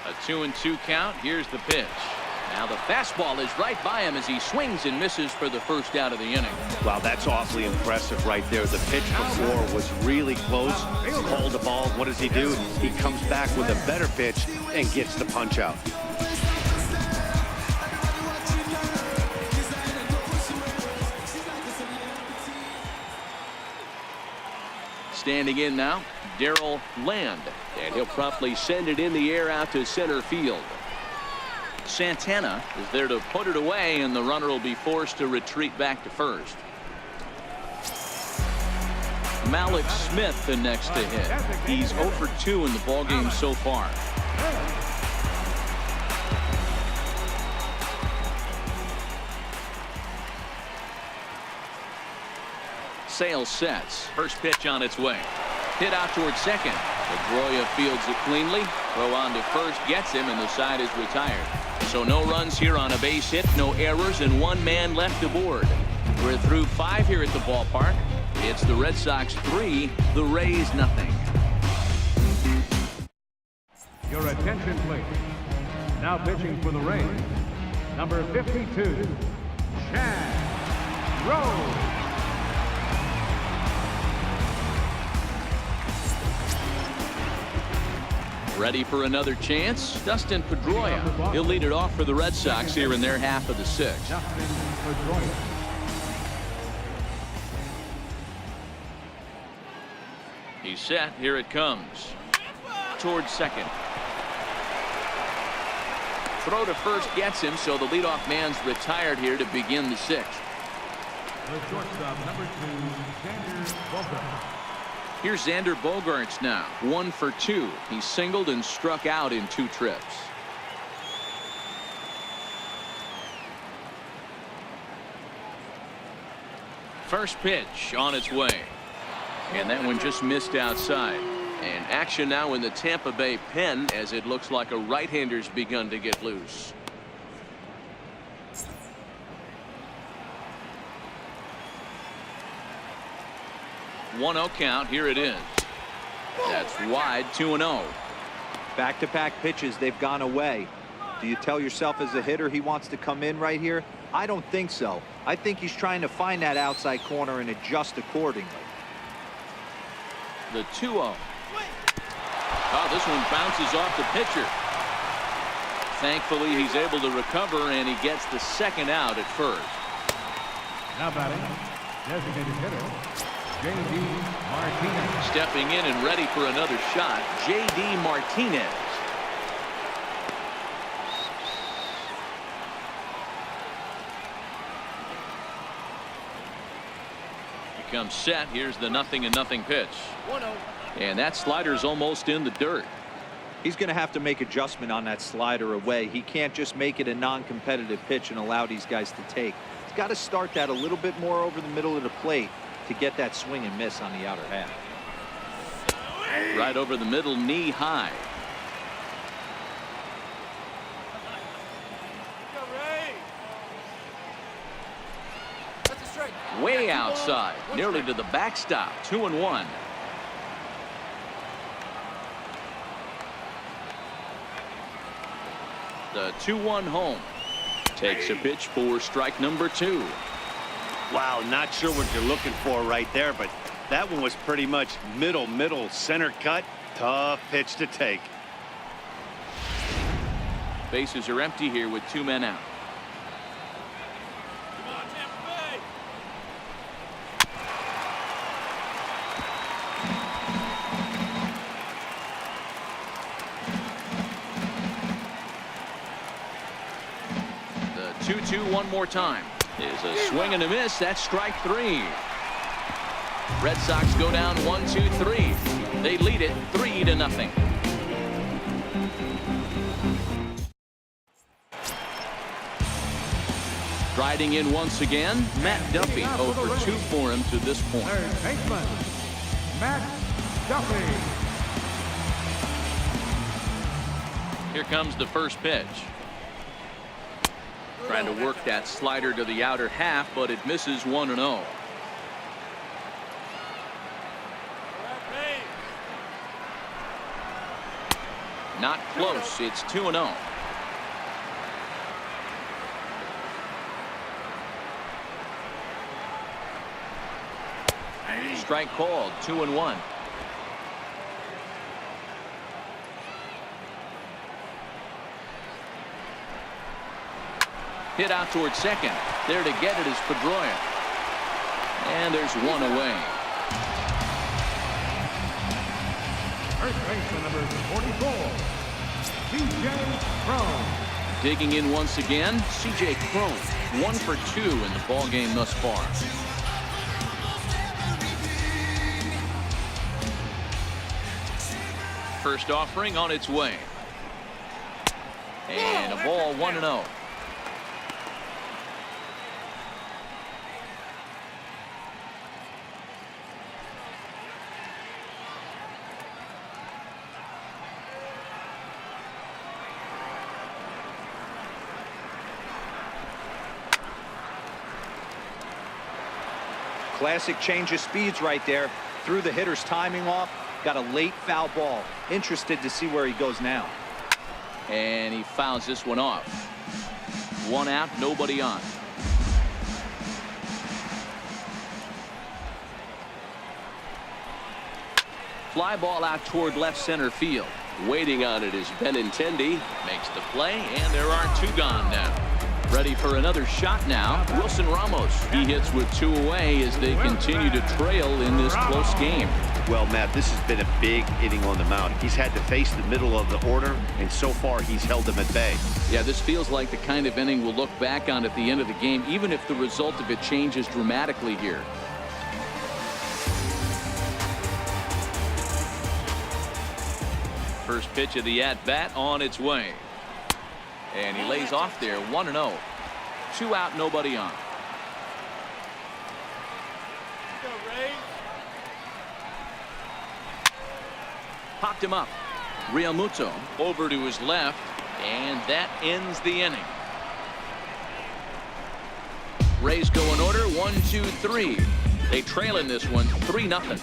A 2-2 count. Here's the pitch. Now the fastball is right by him as he swings and misses for the first out of the inning. Wow, that's awfully impressive right there. The pitch before was really close. Called the ball. What does he do? He comes back with a better pitch and gets the punch out. Standing in now, Darrell Land, and he'll promptly send it in the air out to center field. Santana is there to put it away, and the runner will be forced to retreat back to first. Malik Smith the next to hit. He's 0 for 2 in the ballgame so far. Sales sets. First pitch on its way. Hit out towards second. Pedroia fields it cleanly. Throw on to first, gets him, and the side is retired. So no runs here on a base hit, no errors, and 1 man left aboard. We're through 5 here at the ballpark. It's the Red Sox 3, the Rays nothing. Your attention, please. Now pitching for the Rays, number 52, Chad Rose. Ready for another chance? Dustin Pedroia. He'll lead it off for the Red Sox here in their half of the sixth. Dustin Pedroia. He's set. Here it comes. Towards second. Throw to first gets him, so the leadoff man's retired here to begin the sixth. The shortstop, number 2, Xander Bogaerts. Here's Xander Bogaerts now. 1 for 2. He singled and struck out in 2 trips. First pitch on its way. And that one just missed outside. And action now in the Tampa Bay pen as it looks like a right-hander's begun to get loose. One 0 count. Here it is. That's wide. 2-0. Back-to-back pitches, they've gone away. Do you tell yourself as a hitter he wants to come in right here? I don't think so. I think he's trying to find that outside corner and adjust accordingly. The 2-0. Oh, this one bounces off the pitcher. Thankfully, he's able to recover, and he gets the second out at first. Now batting, designated hitter, J.D. Martinez. Stepping in and ready for another shot, J.D. Martinez. He comes set. Here's the 0-0 pitch. 1-0. And that slider's almost in the dirt. He's going to have to make adjustment on that slider away. He can't just make it a non-competitive pitch and allow these guys to take. He's got to start that a little bit more over the middle of the plate to get that swing and miss on the outer half. Right over the middle, knee high. Way outside, nearly to the backstop. 2-1. The 2-1 home. Takes a pitch for strike number 2. Wow, not sure what you're looking for right there, but that one was pretty much middle center cut. Tough pitch to take. Bases are empty here with 2 men out. The 2-2 one more time. Is a swing and a miss. That's strike 3. Red Sox go down 1-2-3. They lead it 3-0. Riding in once again, Matt Duffy. 0 for 2 for him to this point. Third baseman, Matt Duffy. Here comes the first pitch. Trying to work that slider to the outer half, but it misses 1-0. Not close. It's 2-0. Strike called. 2-1. Hit out towards second. There to get it is Pedroia. And there's one away. First baseman number 44, C.J. Cron. Digging in once again, C.J. Cron. 1 for 2 in the ball game thus far. First offering on its way. And a ball 1-0. Classic change of speeds right there. Threw the hitter's timing off. Got a late foul ball. Interested to see where he goes now. And he fouls this one off. 1 out, nobody on. Fly ball out toward left center field. Waiting on it is Benintendi. Makes the play, and there are 2 gone now. Ready for another shot now, Wilson Ramos. He hits with 2 away as they continue to trail in this close game. Well, Matt, this has been a big inning on the mound. He's had to face the middle of the order, and so far he's held them at bay. Yeah, this feels like the kind of inning we'll look back on at the end of the game, even if the result of it changes dramatically here. First pitch of the at-bat on its way. And he lays off there, 1-0. 2 out, nobody on. Popped him up. Realmuto over to his left, and that ends the inning. Rays go in order, 1, 2, 3. They trail in this one, 3-0.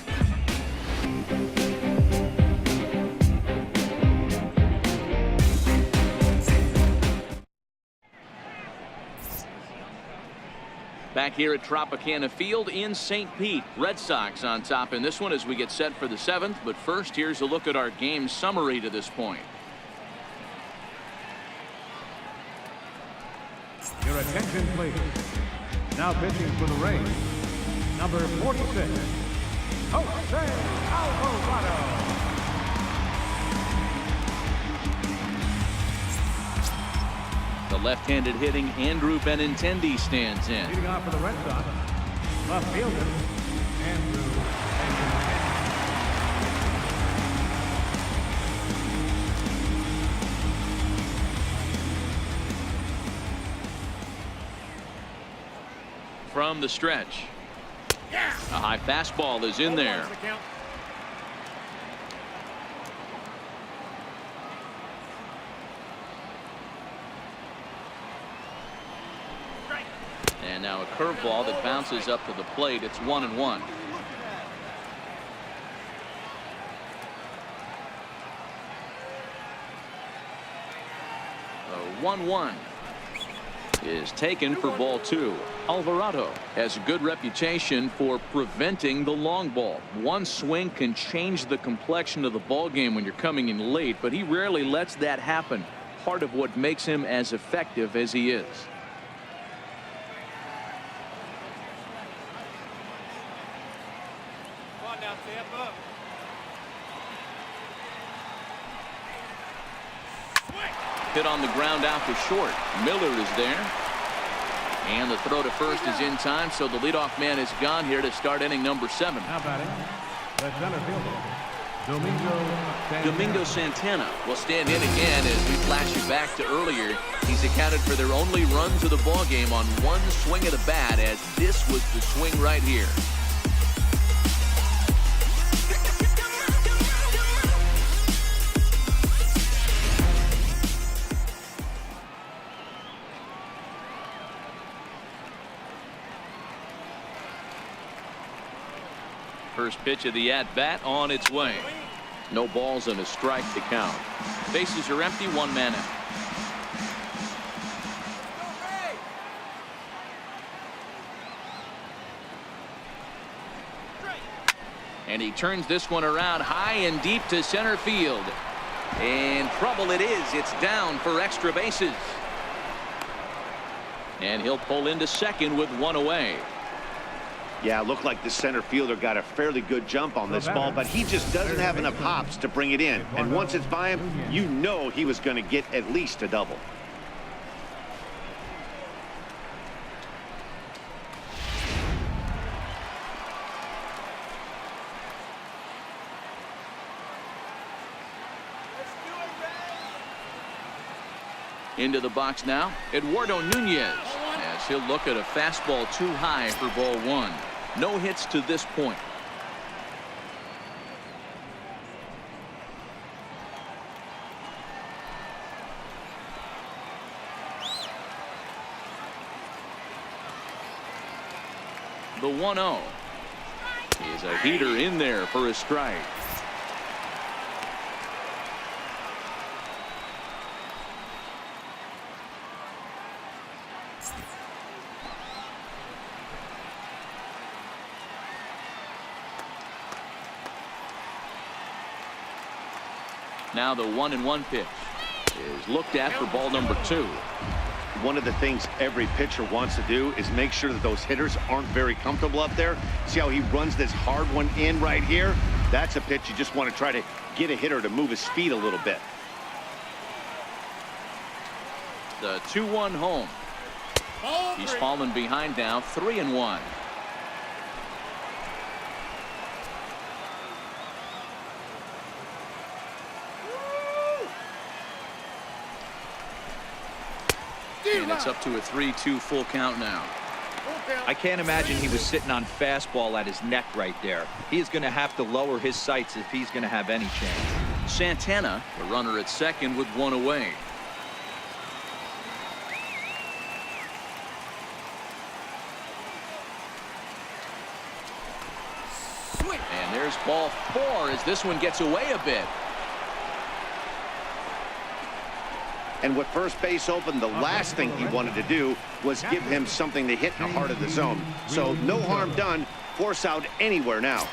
Back here at Tropicana Field in St. Pete. Red Sox on top in this one as we get set for the 7th. But first, here's a look at our game summary to this point. Your attention, please. Now pitching for the Rays, number 46, Jose Alvarado. The left-handed hitting Andrew Benintendi stands in. Leading off for the Red Sox, left fielder, Andrew Benintendi. From the stretch. A high fastball is in there. And now a curveball that bounces up to the plate. It's 1-1. 1-1 is taken for ball 2. Alvarado has a good reputation for preventing the long ball. One swing can change the complexion of the ball game when you're coming in late, but he rarely lets that happen. Part of what makes him as effective as he is. Hit on the ground out to short. Miller is there. And the throw to first is in time, so the leadoff man is gone here to start inning number 7. Now batting, the center fielder, Domingo Santana will stand in again as we flash you back to earlier. He's accounted for their only runs of the ball game on one swing of the bat, as this was the swing right here. First pitch of the at-bat on its way. No balls and a strike to count. Bases are empty, 1 man out. And he turns this one around high and deep to center field. And trouble it is. It's down for extra bases. And he'll pull into second with 1 away. Yeah, it looked like the center fielder got a fairly good jump on this ball, but he just doesn't have enough hops to bring it in. And once it's by him, you know he was going to get at least a double. Into the box now, Eduardo Nunez, as he'll look at a fastball too high for ball 1. No hits to this point. The 1-0 is a heater in there for a strike. Now the 1-1 pitch is looked at for ball number 2. One of the things every pitcher wants to do is make sure that those hitters aren't very comfortable up there. See how he runs this hard one in right here? That's a pitch you just want to try to get a hitter to move his feet a little bit. The 2-1 home. He's fallen behind now, 3-1. And it's up to a 3-2 full count now. I can't imagine he was sitting on fastball at his neck right there. He is going to have to lower his sights if he's going to have any chance. Santana, the runner at second with 1 away. And there's ball 4 as this one gets away a bit. And with first base open, the last thing he wanted to do was give him something to hit in the heart of the zone. So no harm done. Force out anywhere now.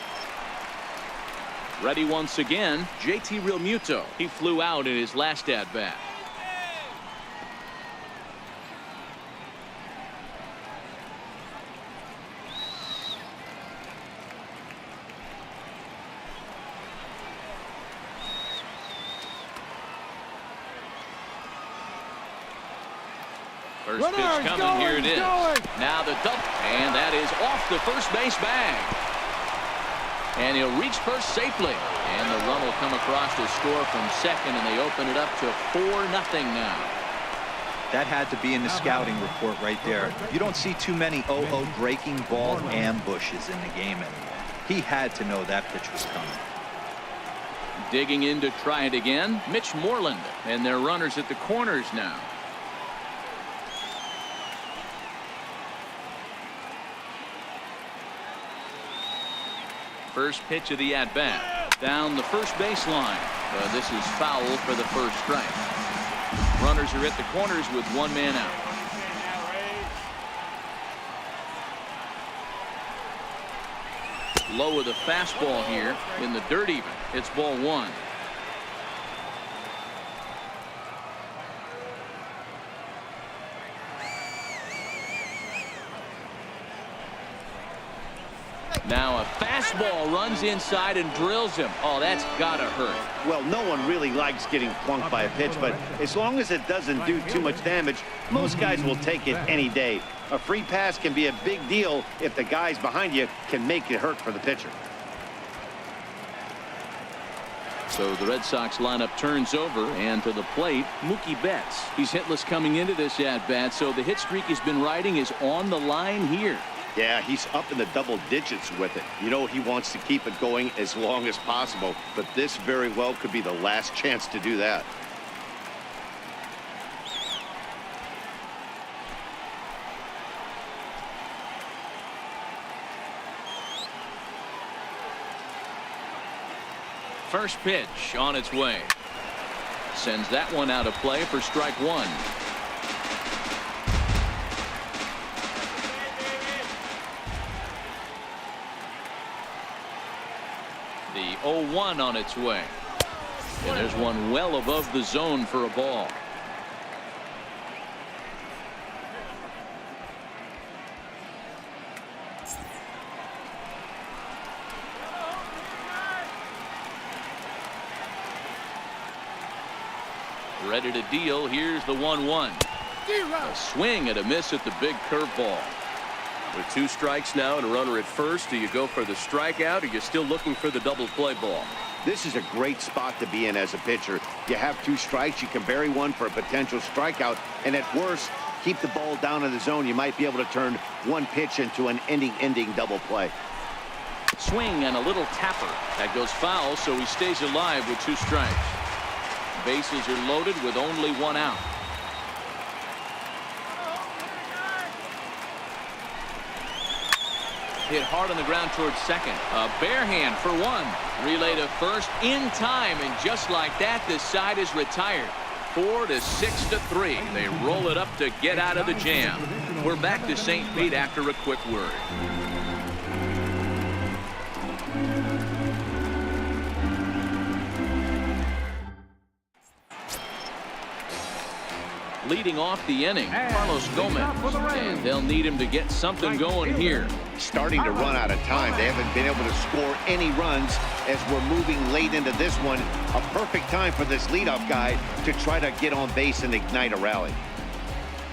Ready once again, JT Realmuto. He flew out in his last at-bat. First pitch coming, here it is. Now the dump, and that is off the first base bag. And he'll reach first safely. And the run will come across to score from second, and they open it up to 4-0 now. That had to be in the scouting report right there. You don't see too many 0-0 breaking ball ambushes in the game anymore. He had to know that pitch was coming. Digging in to try it again, Mitch Moreland, and their runners at the corners now. First pitch of the at-bat. Down the first baseline. This is foul for the first strike. Runners are at the corners with 1 man out. Low with a fastball here in the dirt even. It's ball 1. Now a fastball runs inside and drills him. Oh, that's gotta hurt. Well, no one really likes getting plunked by a pitch, but as long as it doesn't do too much damage, most guys will take it any day. A free pass can be a big deal if the guys behind you can make it hurt for the pitcher. So the Red Sox lineup turns over, and to the plate, Mookie Betts. He's hitless coming into this at-bat, so the hit streak he's been riding is on the line here. Yeah, he's up in the double digits with it. You know, he wants to keep it going as long as possible, but this very well could be the last chance to do that. First pitch on its way. Sends that one out of play for strike 1. The 0-1 on its way. And there's one well above the zone for a ball. Ready to deal. Here's the 1-1. A swing and a miss at the big curveball. With 2 strikes now and a runner at first, do you go for the strikeout, or you're still looking for the double play ball? This is a great spot to be in as a pitcher. You have 2 strikes, you can bury one for a potential strikeout, and at worst, keep the ball down in the zone. You might be able to turn one pitch into an ending double play. Swing and a little tapper. That goes foul, so he stays alive with 2 strikes. Bases are loaded with only 1 out. Hit hard on the ground towards second. A bare hand for 1. Relay to first in time, and just like that, this side is retired. 4 to 6 to 3. They roll it up to get out of the jam. We're back to St. Pete after a quick word. Leading off the inning, Carlos Gomez, and they'll need him to get something going here. Starting to run out of time. They haven't been able to score any runs as we're moving late into this one. A perfect time for this leadoff guy to try to get on base and ignite a rally.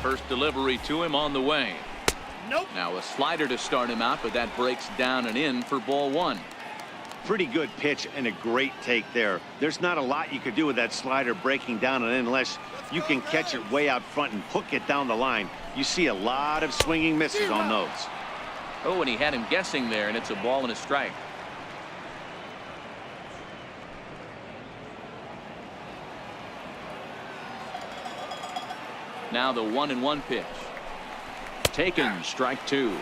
First delivery to him on the way. Nope. Now a slider to start him out, but that breaks down and in for ball one. Pretty good pitch and a great take there. There's not a lot you could do with that slider breaking down and in unless you can catch it way out front and hook it down the line. You see a lot of swinging misses on those. Oh, and he had him guessing there, and it's a ball and a strike. Now the 1-1 pitch. Taken, strike two.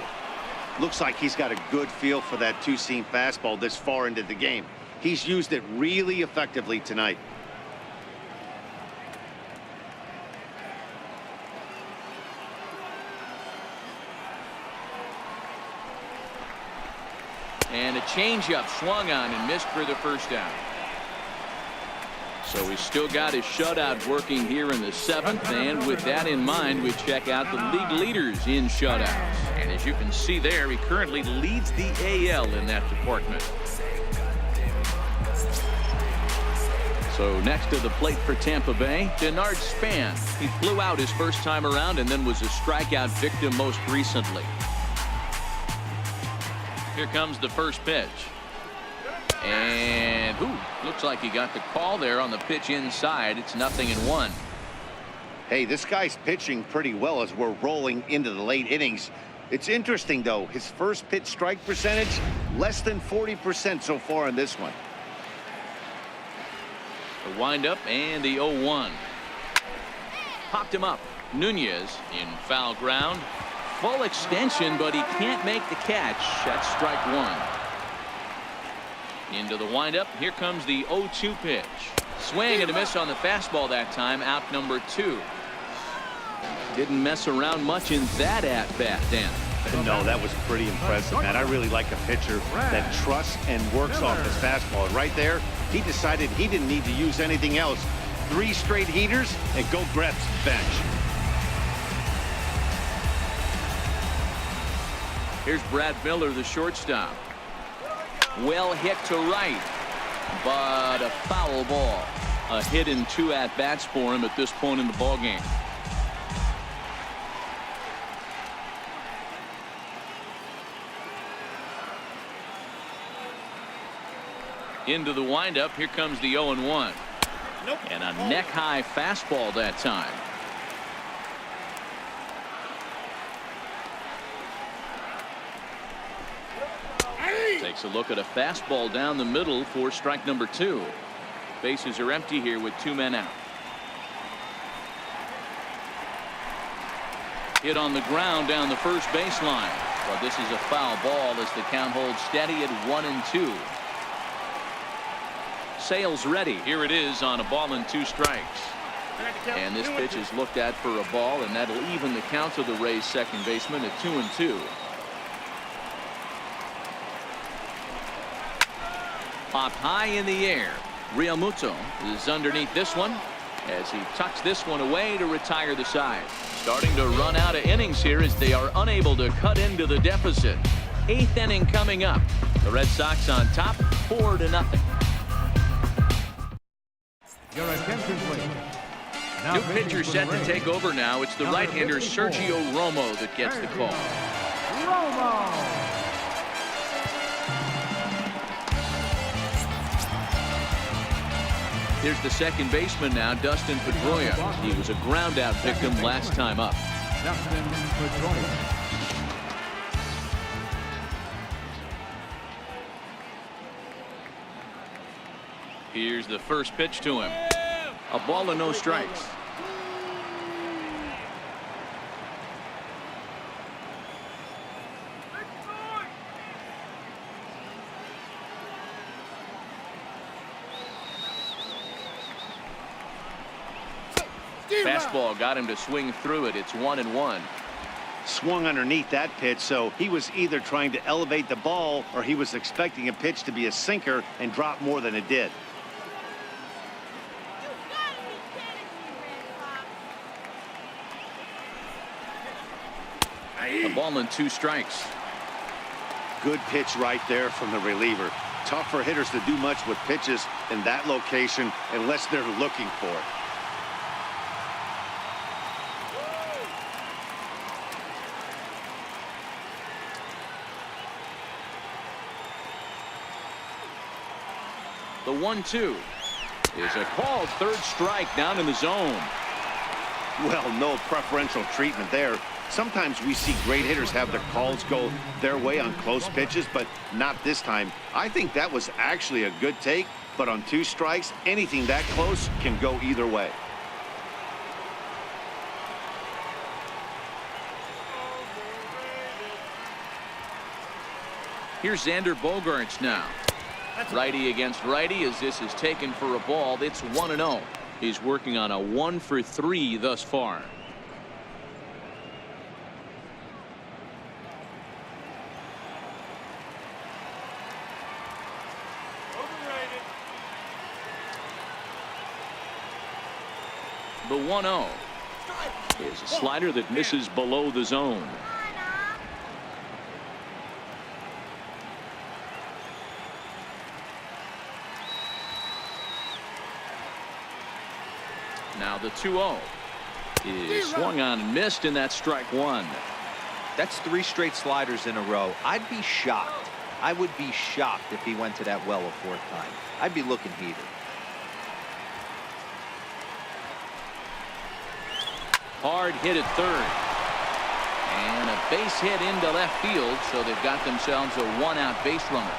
Looks like he's got a good feel for that two-seam fastball this far into the game. He's used it really effectively tonight. And a changeup swung on and missed for the first down. So he's still got his shutout working here in the seventh, and with that in mind, we check out the league leaders in shutouts. And as you can see there, he currently leads the AL in that department. So next to the plate for Tampa Bay, Denard Span. He flew out his first time around and then was a strikeout victim most recently. Here comes the first pitch. And looks like he got the call there on the pitch inside. It's 0-1. Hey, this guy's pitching pretty well as we're rolling into the late innings. It's interesting, though. His first pitch strike percentage, less than 40% so far in this one. The windup and the 0-1. Popped him up. Nunez in foul ground. Full extension, but he can't make the catch. That's strike one. Into the windup. Here comes the 0-2 pitch. Swing and a miss on the fastball that time. Out number 2. Didn't mess around much in that at-bat, Dan. No, that was pretty impressive, man. I really like a pitcher that trusts and works off his fastball. And right there, he decided he didn't need to use anything else. 3 straight heaters and go grab some bench. Here's Brad Miller, the shortstop. Well hit to right, but a foul ball. A hit in 2 at-bats for him at this point in the ballgame. Into the windup. Here comes the 0-1. Nope. And a neck-high fastball that time. Takes a look at a fastball down the middle for strike number 2. Bases are empty here with 2 men out. Hit on the ground down the first baseline. But this is a foul ball as the count holds steady at 1-2. Sale's ready. Here it is on a ball and 2 strikes. And this pitch is looked at for a ball, and that'll even the count of the Rays' second baseman at 2-2. Popped high in the air. Realmuto is underneath this one as he tucks this one away to retire the side. Starting to run out of innings here as they are unable to cut into the deficit. 8th inning coming up. The Red Sox on top, 4-0. Your attention, please. New pitcher set to take over now. It's the right-hander Sergio Romo that gets the call. Romo. Here's the second baseman now, Dustin Pedroia. He was a ground-out victim last time up. Dustin Pedroia. Here's the first pitch to him. A ball and no strikes. Fastball got him to swing through it. It's 1-1. Swung underneath that pitch, so he was either trying to elevate the ball or he was expecting a pitch to be a sinker and drop more than it did. Ball and 2 strikes. Good pitch right there from the reliever. Tough for hitters to do much with pitches in that location unless they're looking for it. The 1-2 is a called third strike down in the zone. Well, no preferential treatment there. Sometimes we see great hitters have their calls go their way on close pitches, but not this time. I think that was actually a good take, but on 2 strikes, anything that close can go either way. Here's Xander Bogaerts now. Righty against righty as this is taken for a ball. It's 1-0. He's working on a 1-for-3 thus far. The 1-0 is a slider that misses below the zone. Now the 2-0 is swung on and missed, and that's strike 1. That's 3 straight sliders in a row. I'd be shocked. I would be shocked if he went to that well a 4th time. I'd be looking heated. Hard hit at third. And a base hit into left field, so they've got themselves a 1-out base runner.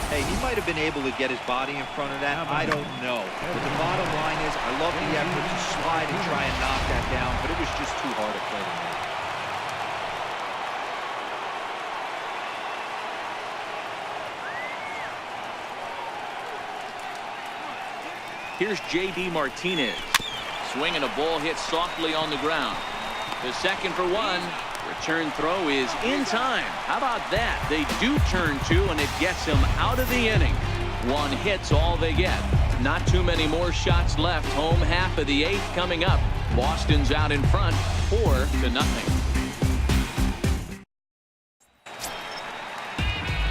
Hey, he might have been able to get his body in front of that. I don't know. But the bottom line is, I love the effort to slide and try and knock that down, but it was just too hard to play to make. Here's J.D. Martinez. Swinging a ball hit softly on the ground. The second for 1. Return throw is in time. How about that? They do turn 2, and it gets them out of the inning. 1 hit's all they get. Not too many more shots left. Home half of the 8th coming up. Boston's out in front 4-0.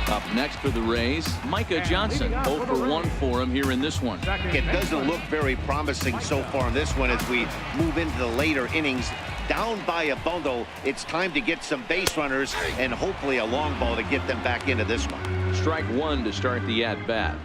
Up next for the Rays, Micah Johnson. 0 for 1 for him here in this one. It doesn't look very promising so far in this one as we move into the later innings. Down by a bundle, it's time to get some base runners and hopefully a long ball to get them back into this one. Strike 1 to start the at-bat.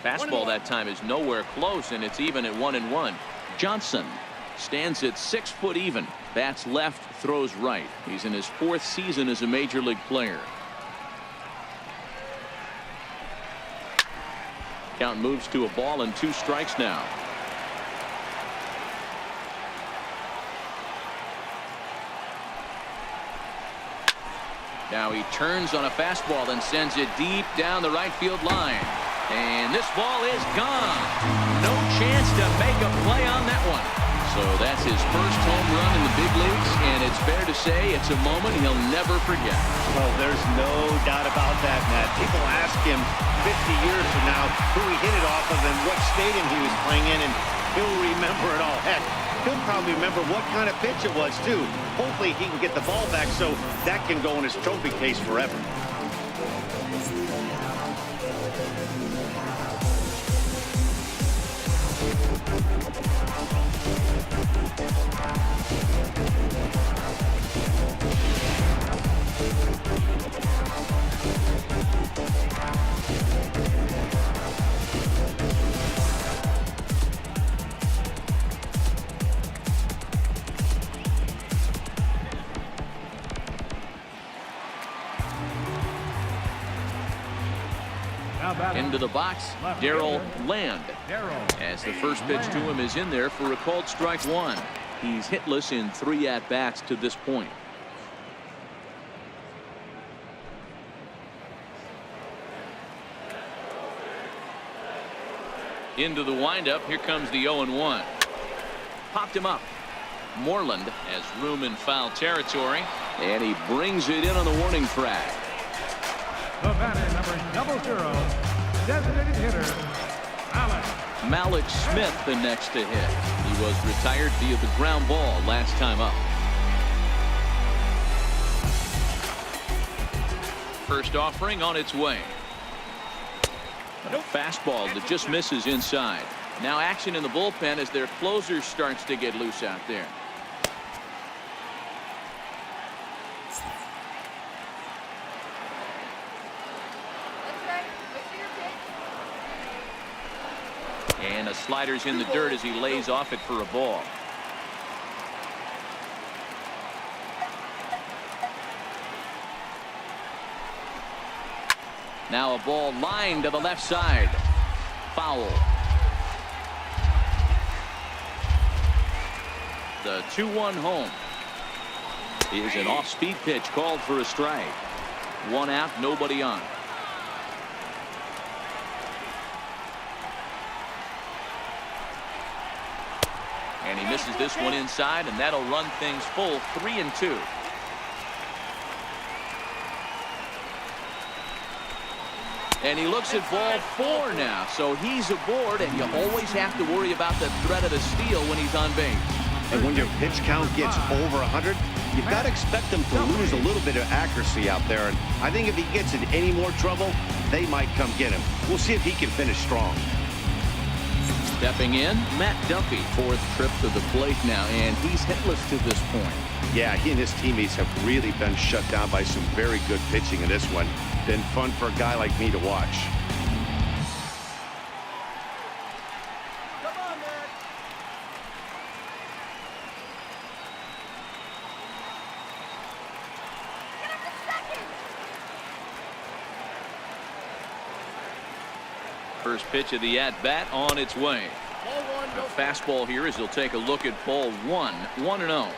Fastball that time is nowhere close, and it's even at 1-1. Johnson stands at 6 foot even. Bats left, throws right. He's in his 4th season as a major league player. Count moves to a ball and 2 strikes now. Now he turns on a fastball and sends it deep down the right field line. And this ball is gone. No chance to make a play on that one. So that's his first home run in the big leagues, and it's fair to say it's a moment he'll never forget. Well, there's no doubt about that, Matt. People ask him 50 years from now who he hit it off of and what stadium he was playing in, and he'll remember it all. Heck, he'll probably remember what kind of pitch it was, too. Hopefully he can get the ball back so that can go in his trophy case forever. Into the box, Darrell Land. As the first pitch to him is in there for a called strike 1. He's hitless in 3 at-bats to this point. Into the windup. Here comes the 0-1. Popped him up. Moreland has room in foul territory, and he brings it in on the warning track. The batter, number 00, designated hitter, Alex. Malik Smith the next to hit. He was retired via the ground ball last time up. First offering on its way. A fastball that just misses inside. Now action in the bullpen as their closer starts to get loose out there. And a slider's in the dirt as he lays off it for a ball. Now a ball lined to the left side. Foul. The 2-1 home. Is an off-speed pitch called for a strike. One out, nobody on. And he misses this one inside, and that'll run things full 3-2. And he looks at ball 4 now, so he's aboard, and you always have to worry about the threat of the steal when he's on base. And when your pitch count gets over 100, you've got to expect him to lose a little bit of accuracy out there. And I think if he gets in any more trouble, they might come get him. We'll see if he can finish strong. Stepping in, Matt Duffy, 4th trip to the plate now, and he's hitless to this point. Yeah, he and his teammates have really been shut down by some very good pitching in this one. Been fun for a guy like me to watch. Come on, man. Get up to second. First pitch of the at-bat on its way. Ball one, A no. fastball here as he'll take a look at ball 1, 1-0.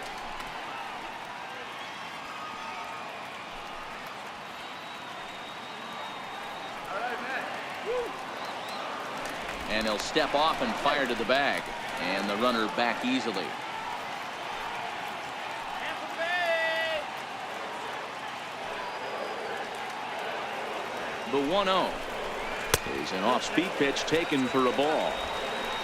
And he'll step off and fire to the bag. And the runner back easily. Tampa Bay. The 1-0 is an off-speed pitch taken for a ball.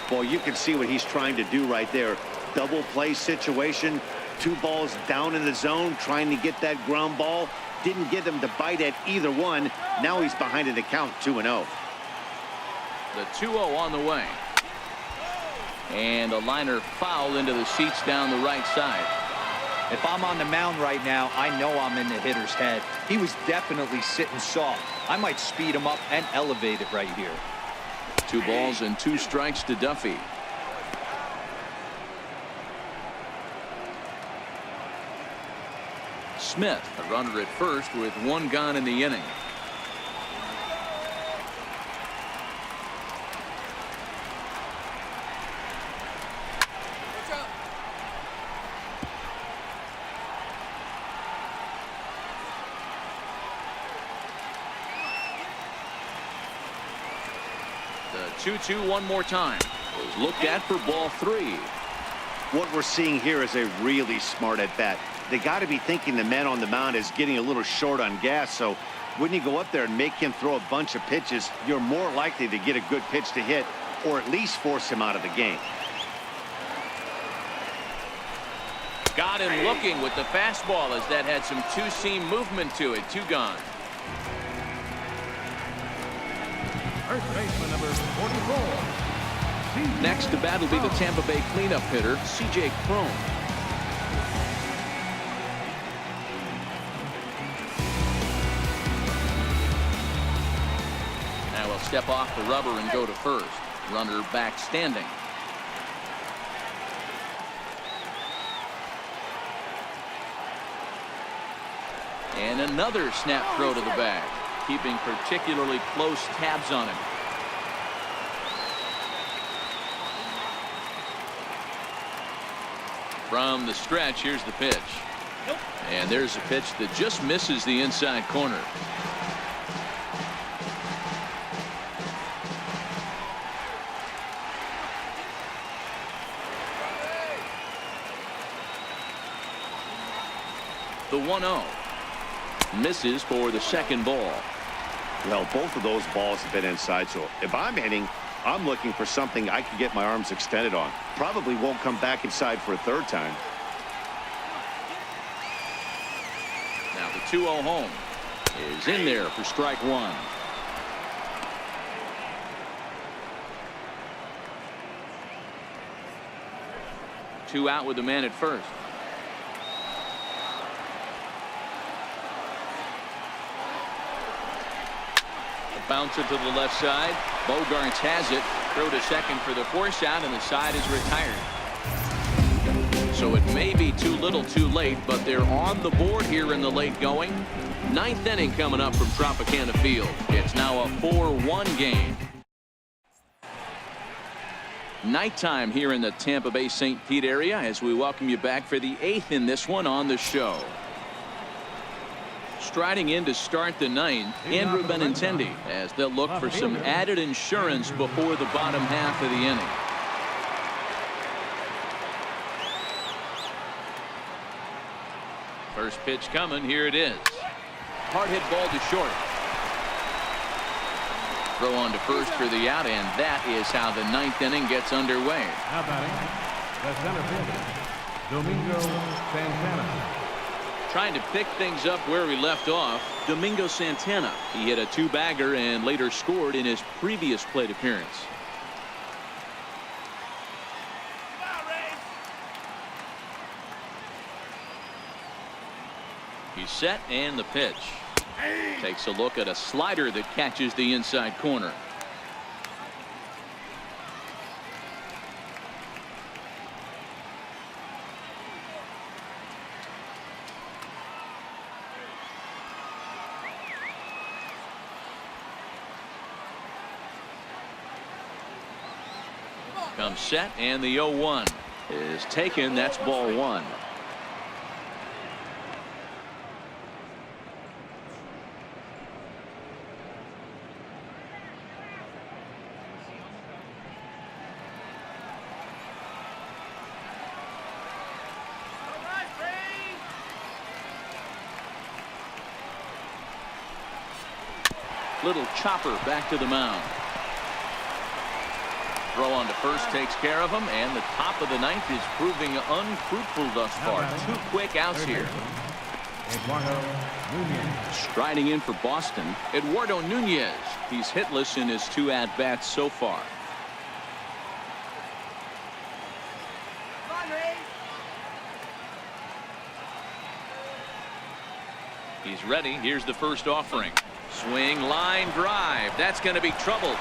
Boy, you can see what he's trying to do right there. Double play situation. 2 balls down in the zone, trying to get that ground ball. Didn't get him to bite at either one. Now he's behind in the count, 2-0. The 2-0 on the way. And a liner foul into the seats down the right side. If I'm on the mound right now, I know I'm in the hitter's head. He was definitely sitting soft. I might speed him up and elevate it right here. 2 balls and 2 strikes to Duffy. Smith, a runner at first with 1 gone in the inning. The 2-2 one more time. Was looked at for ball 3. What we're seeing here is a really smart at bat. They got to be thinking the man on the mound is getting a little short on gas, so when you go up there and make him throw a bunch of pitches, you're more likely to get a good pitch to hit or at least force him out of the game. Got him looking with the fastball as that had some 2-seam movement to it. 2 gone. First baseman number 44. Next to bat will be the Tampa Bay cleanup hitter, C.J. Cron. Now he'll step off the rubber and go to first. Runner back standing. And another snap throw to the bag, keeping particularly close tabs on him. From the stretch, here's the pitch. And there's a pitch that just misses the inside corner. The 1-0 misses for the second ball. Well, both of those balls have been inside, so if I'm hitting, I'm looking for something I can get my arms extended on. Probably won't come back inside for a third time. Now the 2-0 home is in there for strike one. Two out with the man at first. A bouncer to the left side. Bogarts has it. Throw to second for the force out, and the side is retired. So it may be too little too late, but they're on the board here in the late going. Ninth inning coming up from Tropicana Field. It's now a 4-1 game. Nighttime here in the Tampa Bay St. Pete area as we welcome you back for the 8th in this one on the show. Striding in to start the ninth, Andrew Benintendi, as they'll look for some added insurance before the bottom half of the inning. First pitch coming. Here it is. Hard hit ball to short. Throw on to first for the out, and that is how the ninth inning gets underway. Now batting, the center fielder, Domingo Santana. Trying to pick things up where he left off, Domingo Santana. He hit a two-bagger and later scored in his previous plate appearance. He's set, and the pitch. Takes a look at a slider that catches the inside corner. Comes set, and the 0-1 is taken. That's ball one. Little chopper back to the mound. Throw on to first takes care of him, and the top of the ninth is proving unfruitful thus far. Two quick outs here. Eduardo Nunez. Striding in for Boston, Eduardo Nunez. He's hitless in his two at-bats so far. He's ready. Here's the first offering. Swing, line, drive. That's going to be trouble.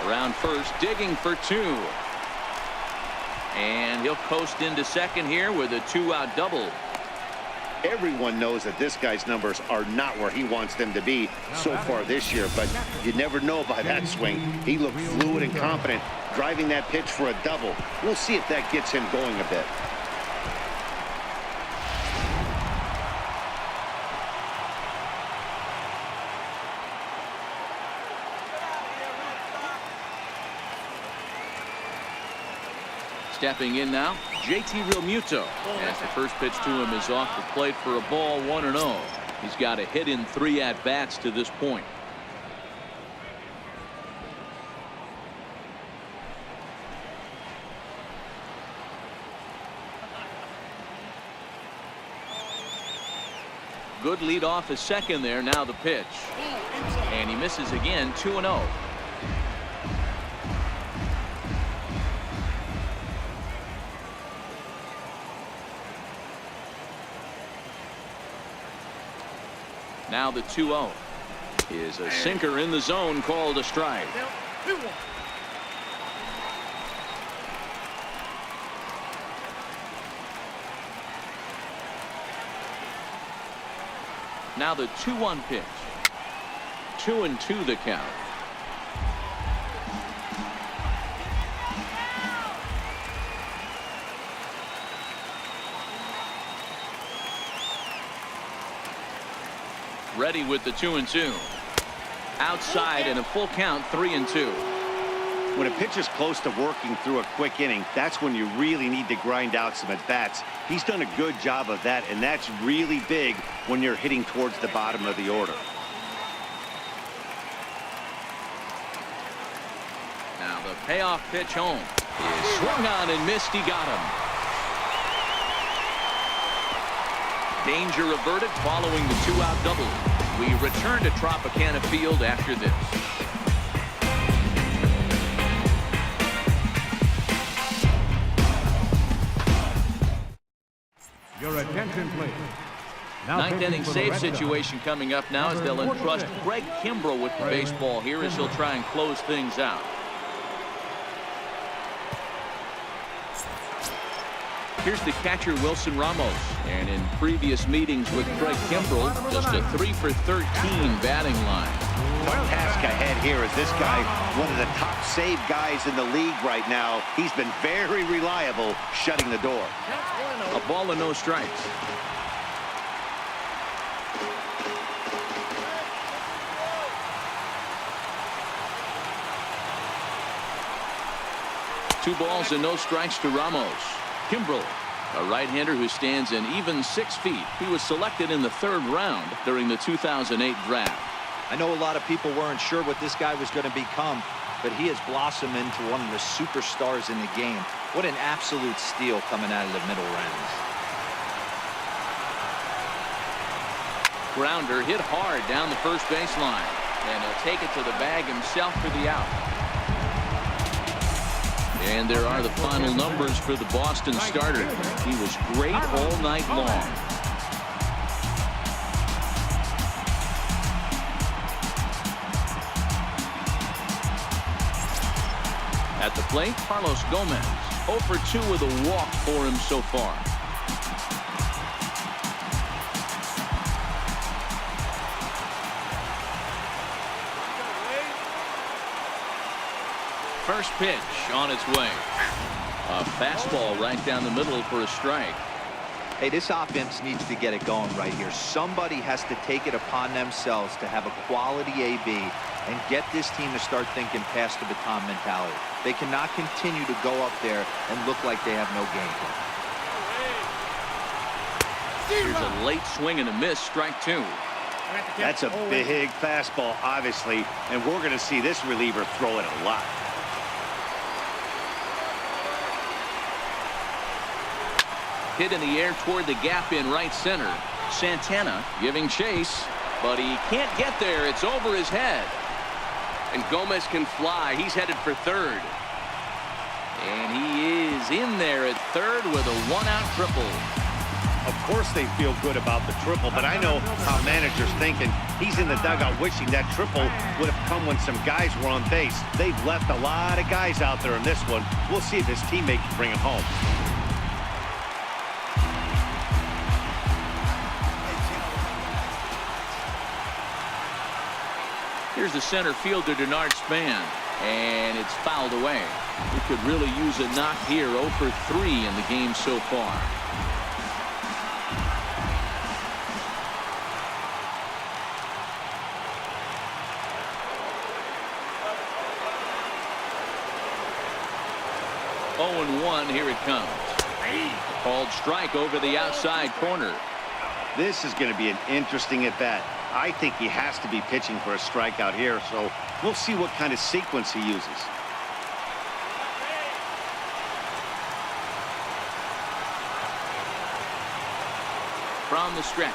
Around first, digging for two. And he'll coast into second here with a two-out double. Everyone knows that this guy's numbers are not where he wants them to be so far this year, but you never know by that swing. He looked fluid and confident, driving that pitch for a double. We'll see if that gets him going a bit. Stepping in now, JT Realmuto, as the first pitch to him is off the plate for a ball, 1-0. He's got a hit in 3 at-bats to this point. Good lead off his second there. Now the pitch. And he misses again, 2-0. Now the 2-0 is a sinker in the zone, called a strike. Now the 2-1 pitch. 2-2 the count. Ready with the 2-2. Outside and a full count, 3-2. When a pitch is close to working through a quick inning, that's when you really need to grind out some at-bats. He's done a good job of that, and that's really big when you're hitting towards the bottom of the order. Payoff pitch home. He swung on and missed. He got him. Danger averted following the 2-out double. We return to Tropicana Field after this. Your attention, please. Now Ninth pitching inning for the save Red Sox, situation coming up now as they'll entrust Craig Kimbrell with the baseball here as he'll try and close things out. Here's the catcher, Wilson Ramos. And in previous meetings with Craig Kimbrell, just a 3 for 13 batting line. Tough task ahead here as this guy, one of the top save guys in the league right now. He's been very reliable shutting the door. A ball and no strikes. Two balls and no strikes to Ramos. Kimbrell, a right-hander who stands an even 6 feet. He was selected in the 3rd round during the 2008 draft. I know a lot of people weren't sure what this guy was going to become, but he has blossomed into one of the superstars in the game. What an absolute steal coming out of the middle rounds. Grounder hit hard down the first baseline, and he'll take it to the bag himself for the out. And there are the final numbers for the Boston starter. He was great all night long. At the plate, Carlos Gomez, 0 for 2 with a walk for him so far. First pitch on its way. A fastball right down the middle for a strike. Hey, this offense needs to get it going right here. Somebody has to take it upon themselves to have a quality AB and get this team to start thinking past the baton mentality. They cannot continue to go up there and look like they have no game plan. Here's a late swing and a miss, strike 2. That's a big fastball, obviously, and we're going to see this reliever throw it a lot. Hit in the air toward the gap in right center. Santana giving chase, but he can't get there. It's over his head. And Gomez can fly. He's headed for 3rd. And he is in there at 3rd with a 1-out triple. Of course they feel good about the triple, but I know how managers thinking. He's in the dugout wishing that triple would have come when some guys were on base. They've left a lot of guys out there in this one. We'll see if his teammate can bring him home. Here's the center fielder, Denard Span, and it's fouled away. He could really use a knock here. 0 for 3 in the game so far. Oh and 1, here it comes. Called strike over the outside corner. This is going to be an interesting at-bat. I think he has to be pitching for a strikeout here, so we'll see what kind of sequence he uses. From the stretch.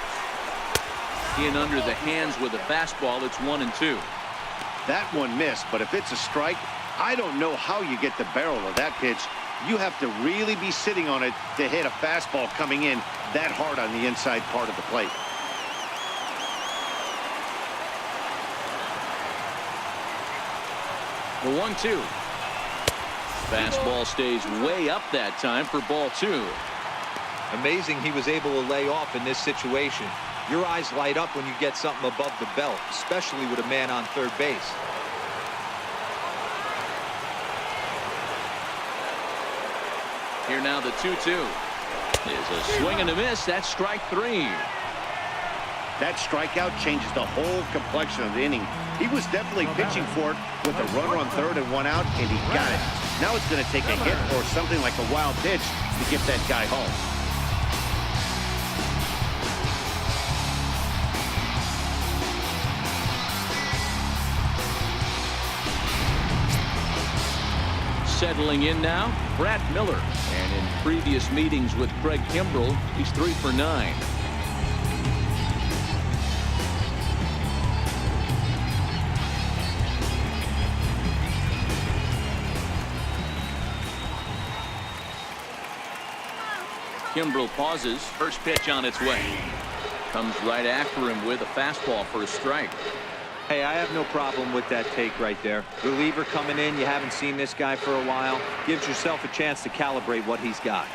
In under the hands with a fastball. It's 1 and 2. That one missed, but if it's a strike, I don't know how you get the barrel of that pitch. You have to really be sitting on it to hit a fastball coming in that hard on the inside part of the plate. The 1-2. Fastball stays way up that time for ball 2. Amazing he was able to lay off in this situation. Your eyes light up when you get something above the belt, especially with a man on 3rd base. Here now the 2-2. Is a swing and a miss. That's strike 3. That strikeout changes the whole complexion of the inning. He was definitely pitching for it with a runner on 3rd and 1 out, and he got it. Now it's going to take a hit or something like a wild pitch to get that guy home. Settling in now, Brad Miller. And in previous meetings with Craig Kimbrell, he's 3 for 9. Kimbrell pauses. First pitch on its way. Comes right after him with a fastball for a strike. Hey, I have no problem with that take right there. Reliever coming in. You haven't seen this guy for a while. Gives yourself a chance to calibrate what he's got.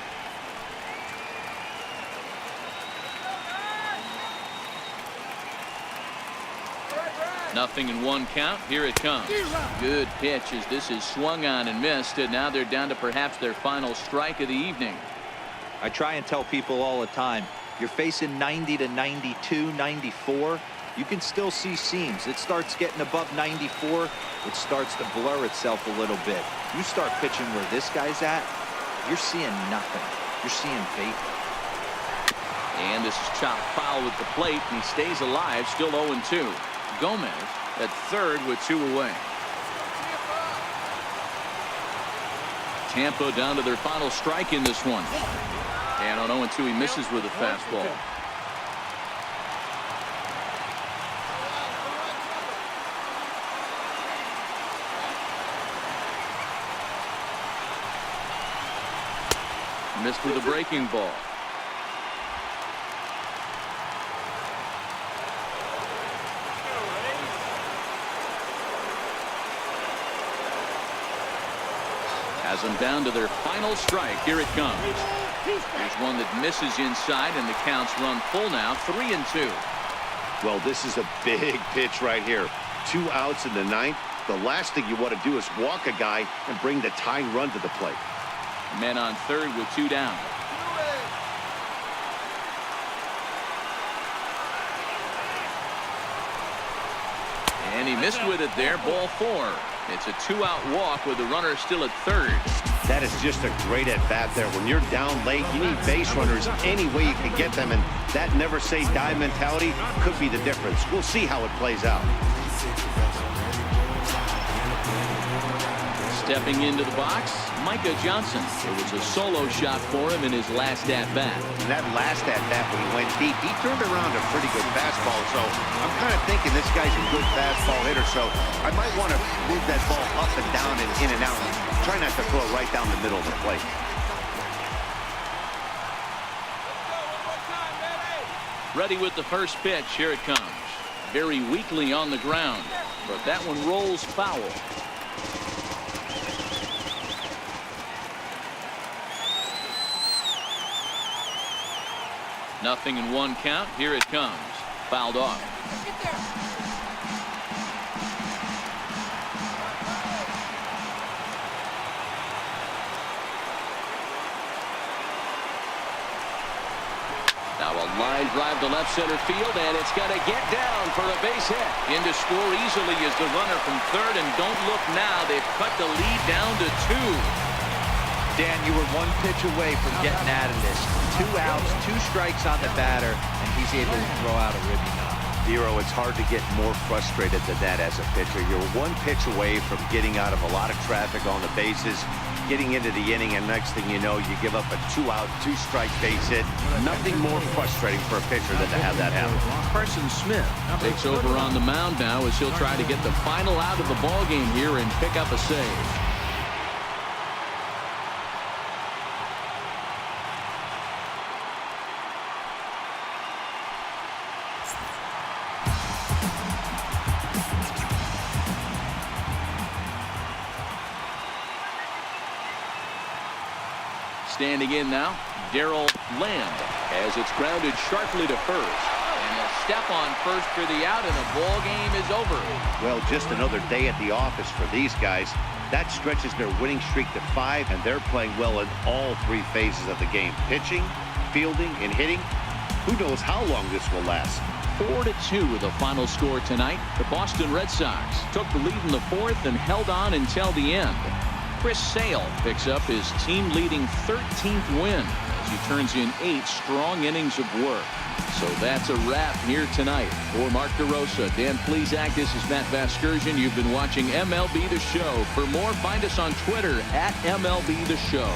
Nothing in 1 count. Here it comes. Good pitch as this is swung on and missed. And now they're down to perhaps their final strike of the evening. I try and tell people all the time, you're facing 90 to 92, 94. You can still see seams. It starts getting above 94. It starts to blur itself a little bit. You start pitching where this guy's at, you're seeing nothing. You're seeing vapor. And this is chopped foul with the plate, and he stays alive, still 0-2. Gomez at third with 2 away. Tampa down to their final strike in this one. And on 0-2, he misses with a fastball. Missed with a breaking ball. Has them down to their final strike. Here it comes. Here's one that misses inside, and the counts run full now, 3-2. Well, this is a big pitch right here. 2 outs in the 9th. The last thing you want to do is walk a guy and bring the tying run to the plate. Men on third with 2 down. And he missed with it there. Ball 4. It's a 2-out walk with the runner still at third. That is just a great at-bat there. When you're down late, you need base runners any way you can get them, and that never say die mentality could be the difference. We'll see how it plays out. Stepping into the box, Micah Johnson. It was a solo shot for him in his last at-bat. And that last at-bat when he went deep, he turned around a pretty good fastball. So I'm kind of thinking this guy's a good fastball hitter. So I might want to move that ball up and down and in and out. Try not to throw it right down the middle of the plate. Ready with the first pitch. Here it comes. Very weakly on the ground, but that one rolls foul. Nothing in 1 count. Here it comes. Fouled off. Now a line drive to left center field, and it's going to get down for a base hit. In to score easily is the runner from third, and don't look now. They've cut the lead down to 2. Dan, you were 1 pitch away from getting out of this. 2 outs, 2 strikes on the batter, and he's able to throw out a ribby knock. Dero, it's hard to get more frustrated than that as a pitcher. You're 1 pitch away from getting out of a lot of traffic on the bases, getting into the inning, and next thing you know, you give up a 2-out, 2-strike base hit. Nothing more frustrating for a pitcher than to have that happen. Carson Smith takes over on the mound now as he'll try to get the final out of the ballgame here and pick up a save. Standing in now, Darrell Lamb as it's grounded sharply to first. And a step on first for the out, and the ball game is over. Well, just another day at the office for these guys. That stretches their winning streak to 5, and they're playing well in all 3 phases of the game. Pitching, fielding, and hitting. Who knows how long this will last. 4-2 with the final score tonight. The Boston Red Sox took the lead in the 4th and held on until the end. Chris Sale picks up his team-leading 13th win as he turns in 8 strong innings of work. So that's a wrap here tonight. For Mark DeRosa, Dan Plesac, this is Matt Vasgersian. You've been watching MLB The Show. For more, find us on Twitter at MLB The Show.